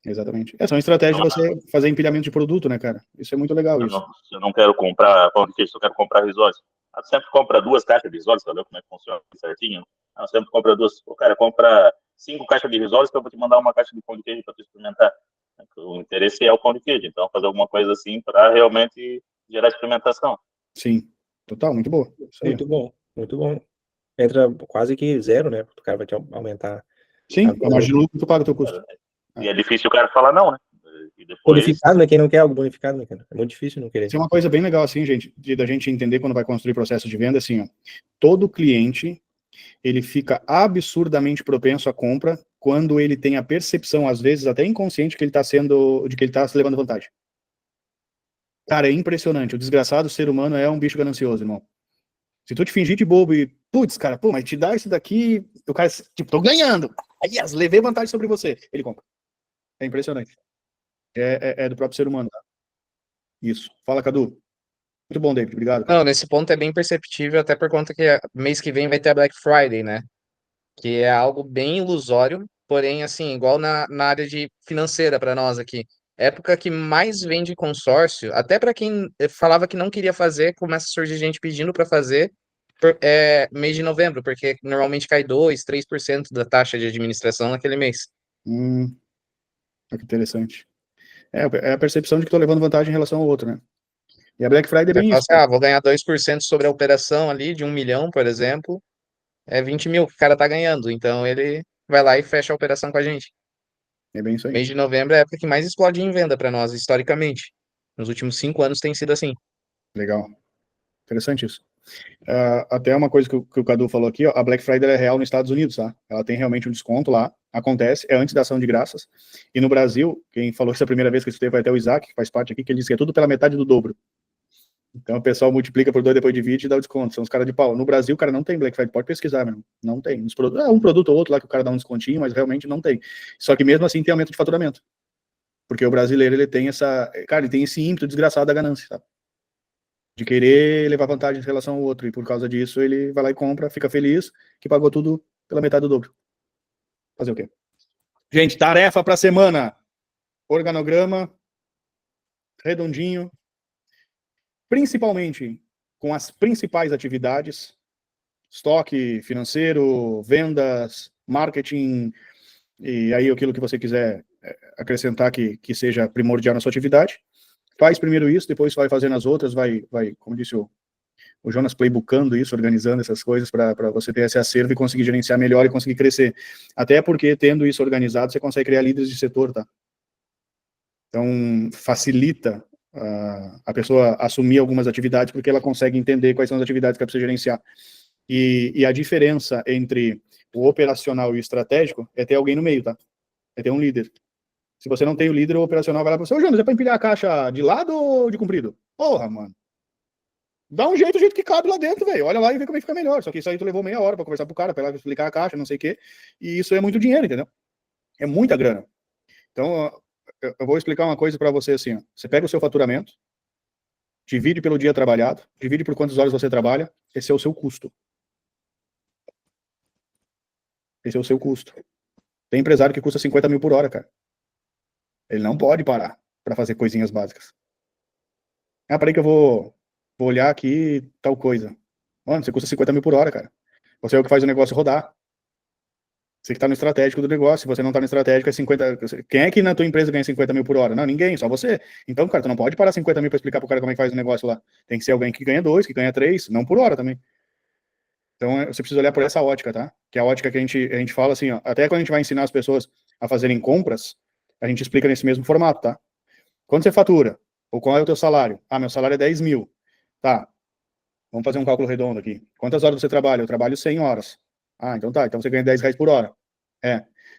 [SPEAKER 1] Exatamente. São estratégias de você fazer empilhamento de produto, né, cara? Isso é muito legal, isso.
[SPEAKER 5] Se eu não quero comprar pão de queijo, se eu quero comprar risoles. Você sempre compra 2 caixas de risoles, sabe como é que funciona certinho? Sempre compra 2. O cara compra 5 caixas de risoles que eu vou te mandar uma caixa de pão de queijo para tu experimentar. O interesse é o pão de queijo, então fazer alguma coisa assim para realmente gerar experimentação.
[SPEAKER 1] Sim, total, muito boa. Isso aí.
[SPEAKER 3] Muito bom, muito bom. Entra quase que zero, né? O cara vai te aumentar.
[SPEAKER 1] Sim,
[SPEAKER 3] Agora,
[SPEAKER 1] a margem de lucro tu paga o teu custo.
[SPEAKER 5] E é difícil o cara falar não, né? E depois...
[SPEAKER 3] Bonificado, né? Quem não quer algo bonificado, né, cara? É muito difícil não querer.
[SPEAKER 1] Isso é uma coisa bem legal, assim, gente, da gente entender quando vai construir processo de venda, assim, ó. Todo cliente, ele fica absurdamente propenso à compra quando ele tem a percepção, às vezes até inconsciente, de que ele está se levando vantagem. Cara, é impressionante. O desgraçado ser humano é um bicho ganancioso, irmão. Se tu te fingir de bobo e, putz, cara, pô, mas te dá isso daqui, o cara, tipo, tô ganhando. Aí, yes, levei vantagem sobre você. Ele compra. É impressionante. É do próprio ser humano, tá? Isso. Fala, Cadu. Muito bom, David. Obrigado.
[SPEAKER 6] Não, nesse ponto é bem perceptível, até por conta que mês que vem vai ter a Black Friday, né? Que é algo bem ilusório, porém, assim, igual na área de financeira para nós aqui. Época que mais vende consórcio, até para quem falava que não queria fazer, começa a surgir gente pedindo para fazer mês de novembro, porque normalmente cai 2, 3% da taxa de administração naquele mês.
[SPEAKER 1] Que interessante. É a percepção de que tô levando vantagem em relação ao outro, né? E a Black Friday é
[SPEAKER 6] Você
[SPEAKER 1] bem
[SPEAKER 6] fala
[SPEAKER 1] isso.
[SPEAKER 6] assim, vou ganhar 2% sobre a operação ali de 1 milhão, por exemplo, é 20 mil que o cara tá ganhando, então ele vai lá e fecha a operação com a gente.
[SPEAKER 1] É bem isso aí.
[SPEAKER 6] Mês de novembro é a época que mais explode em venda para nós, historicamente. Nos últimos 5 anos tem sido assim.
[SPEAKER 1] Legal. Interessante isso. Até uma coisa que o Cadu falou aqui, ó, a Black Friday é real nos Estados Unidos, tá? Ela tem realmente um desconto lá, acontece, é antes da ação de graças. E no Brasil, quem falou isso a primeira vez que eu escutei foi até o Isaac, que faz parte aqui, que ele disse que é tudo pela metade do dobro. Então o pessoal multiplica por 2, depois divide e dá o desconto. São os caras de pau. No Brasil, cara, não tem Black Friday. Pode pesquisar, mesmo. Não tem. Um produto ou outro lá que o cara dá um descontinho, mas realmente não tem. Só que mesmo assim tem aumento de faturamento. Porque o brasileiro, ele tem ele tem esse ímpeto desgraçado da ganância, sabe? De querer levar vantagem em relação ao outro. E por causa disso, ele vai lá e compra, fica feliz, que pagou tudo pela metade do dobro. Fazer o quê? Gente, tarefa pra semana. Organograma. Redondinho. Principalmente com as principais atividades, estoque financeiro, vendas, marketing, e aí aquilo que você quiser acrescentar que seja primordial na sua atividade. Faz primeiro isso, depois vai fazendo as outras, vai como disse o Jonas, playbookando isso, organizando essas coisas para você ter esse acervo e conseguir gerenciar melhor e conseguir crescer. Até porque, tendo isso organizado, você consegue criar líderes de setor, tá? Então, facilita a pessoa assumir algumas atividades, porque ela consegue entender quais são as atividades que ela precisa gerenciar. E a diferença entre o operacional e o estratégico é ter alguém no meio, tá? É ter um líder. Se você não tem o líder, o operacional vai lá para você, ô Jonas, é para empilhar a caixa de lado ou de comprido? Porra, mano. Dá um jeito, o jeito que cabe lá dentro, velho. Olha lá e vê como é que fica melhor. Só que isso aí tu levou meia hora para conversar pro cara, para explicar a caixa, não sei o quê. E isso é muito dinheiro, entendeu? É muita grana. Então, eu vou explicar uma coisa para você assim, ó. Você pega o seu faturamento, divide pelo dia trabalhado, divide por quantas horas você trabalha, esse é o seu custo. Esse é o seu custo. Tem empresário que custa 50 mil por hora, cara. Ele não pode parar para fazer coisinhas básicas. Peraí que eu vou olhar aqui tal coisa. Mano, você custa 50 mil por hora, cara. Você é o que faz o negócio rodar. Você que tá no estratégico do negócio, se você não tá no estratégico, é 50... Quem é que na tua empresa ganha 50 mil por hora? Não, ninguém, só você. Então, cara, tu não pode parar 50 mil pra explicar pro cara como é que faz o negócio lá. Tem que ser alguém que ganha 2, que ganha 3, não por hora também. Então, você precisa olhar por essa ótica, tá? Que é a ótica que a gente fala assim, ó. Até quando a gente vai ensinar as pessoas a fazerem compras, a gente explica nesse mesmo formato, tá? Quando você fatura, ou qual é o teu salário? Meu salário é 10 mil. Tá, vamos fazer um cálculo redondo aqui. Quantas horas você trabalha? Eu trabalho 100 horas. Então tá, então você ganha 10 reais por hora.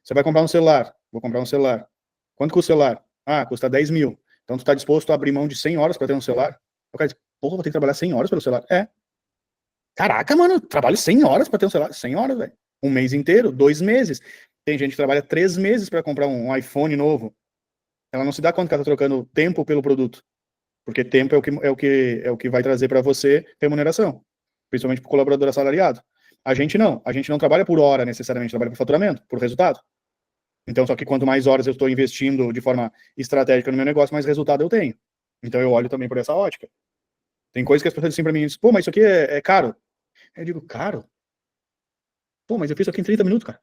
[SPEAKER 1] Você vai comprar um celular. Vou comprar um celular. Quanto custa o celular? Custa 10 mil. Então tu tá disposto a abrir mão de 100 horas para ter um celular? O cara diz, porra, vou ter que trabalhar 100 horas pelo celular. Caraca, mano, trabalho 100 horas para ter um celular. 100 horas, velho. Um mês inteiro, 2 meses. Tem gente que trabalha 3 meses para comprar um iPhone novo. Ela não se dá conta que ela tá trocando tempo pelo produto. Porque tempo é o que vai trazer para você remuneração. Principalmente para o colaborador assalariado. A gente não trabalha por hora necessariamente, trabalha por faturamento, por resultado. Então, só que quanto mais horas eu estou investindo de forma estratégica no meu negócio, mais resultado eu tenho. Então, eu olho também por essa ótica. Tem coisas que as pessoas dizem pra mim, pô, mas isso aqui é caro. Eu digo, caro? Pô, mas eu fiz isso aqui em 30 minutos, cara.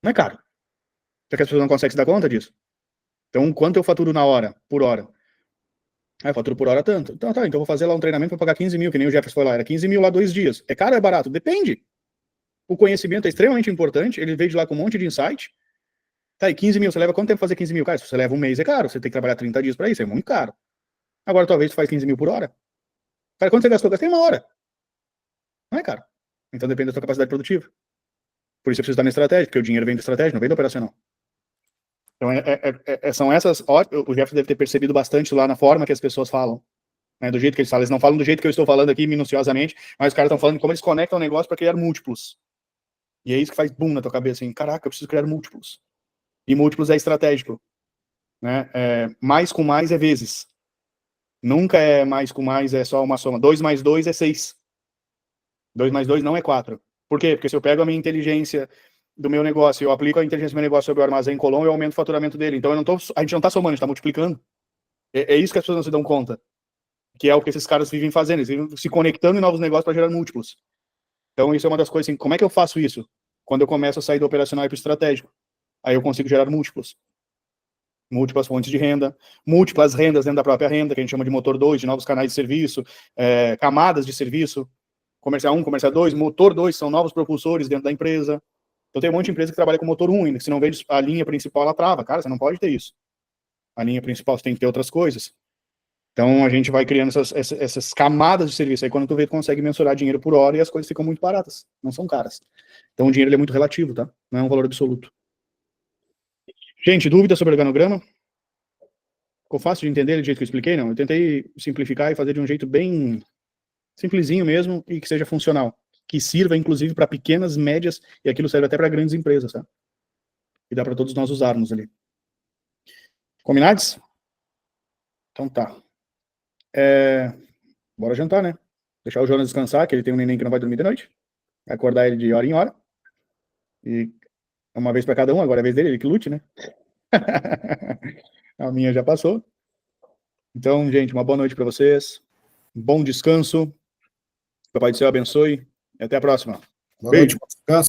[SPEAKER 1] Não é caro. Só que as pessoas não conseguem se dar conta disso. Então, quanto eu faturo na hora, por hora? Ah, eu faturo por hora tanto. Então, tá, então eu vou fazer lá um treinamento para pagar 15 mil, que nem o Jefferson foi lá. Era 15 mil lá 2 dias. É caro ou é barato? Depende. O conhecimento é extremamente importante. Ele veio de lá com um monte de insight. Tá, e 15 mil, você leva quanto tempo pra fazer 15 mil? Cara, se você leva um mês, é caro. Você tem que trabalhar 30 dias para isso, é muito caro. Agora, talvez você faz 15 mil por hora. Cara, quanto você gastou? Gastei uma hora. Não é caro. Então depende da sua capacidade produtiva. Por isso você precisa estar na estratégia, porque o dinheiro vem da estratégia, não vem da operacional. Então, são essas. O Jefferson deve ter percebido bastante lá na forma que as pessoas falam. Né, do jeito que eles falam. Eles não falam do jeito que eu estou falando aqui, minuciosamente, mas os caras estão falando de como eles conectam o negócio para criar múltiplos. E é isso que faz boom na tua cabeça, assim, caraca, eu preciso criar múltiplos. E múltiplos é estratégico. Né? Mais com mais é vezes. Nunca é mais com mais, é só uma soma. 2 mais 2 é 6. 2 mais 2 não é 4. Por quê? Porque se eu pego a minha inteligência do meu negócio, eu aplico a inteligência do meu negócio sobre o armazém Colom, eu aumento o faturamento dele. Então a gente não está somando, a gente está multiplicando. É isso que as pessoas não se dão conta. Que é o que esses caras vivem fazendo. Eles vivem se conectando em novos negócios para gerar múltiplos. Então isso é uma das coisas assim, como é que eu faço isso? Quando eu começo a sair do operacional e para o estratégico. Aí eu consigo gerar múltiplos. Múltiplas fontes de renda, múltiplas rendas dentro da própria renda, que a gente chama de motor 2, de novos canais de serviço, camadas de serviço. Comercial 1, comercial 2, motor 2 são novos propulsores dentro da empresa. Então tem um monte de empresa que trabalha com motor 1 ainda, que se não vende a linha principal, ela trava. Cara, você não pode ter isso. A linha principal, você tem que ter outras coisas. Então a gente vai criando essas camadas de serviço. Aí quando tu vê, tu consegue mensurar dinheiro por hora e as coisas ficam muito baratas, não são caras. Então o dinheiro ele é muito relativo, tá? Não é um valor absoluto. Gente, dúvida sobre o organograma? Ficou fácil de entender do jeito que eu expliquei? Não, eu tentei simplificar e fazer de um jeito bem simplesinho mesmo e que seja funcional. Que sirva, inclusive, para pequenas, médias, e aquilo serve até para grandes empresas, tá? E dá para todos nós usarmos ali. Combinados? Então tá. Bora jantar, né? Deixar o Jonas descansar, que ele tem um neném que não vai dormir de noite. Acordar ele de hora em hora. E uma vez para cada um, agora é a vez dele, ele que lute, né? A minha já passou. Então, gente, uma boa noite para vocês. Um bom descanso. Papai do Céu abençoe. E até a próxima.
[SPEAKER 7] Boa noite,
[SPEAKER 1] Beijo.
[SPEAKER 7] bom descanso.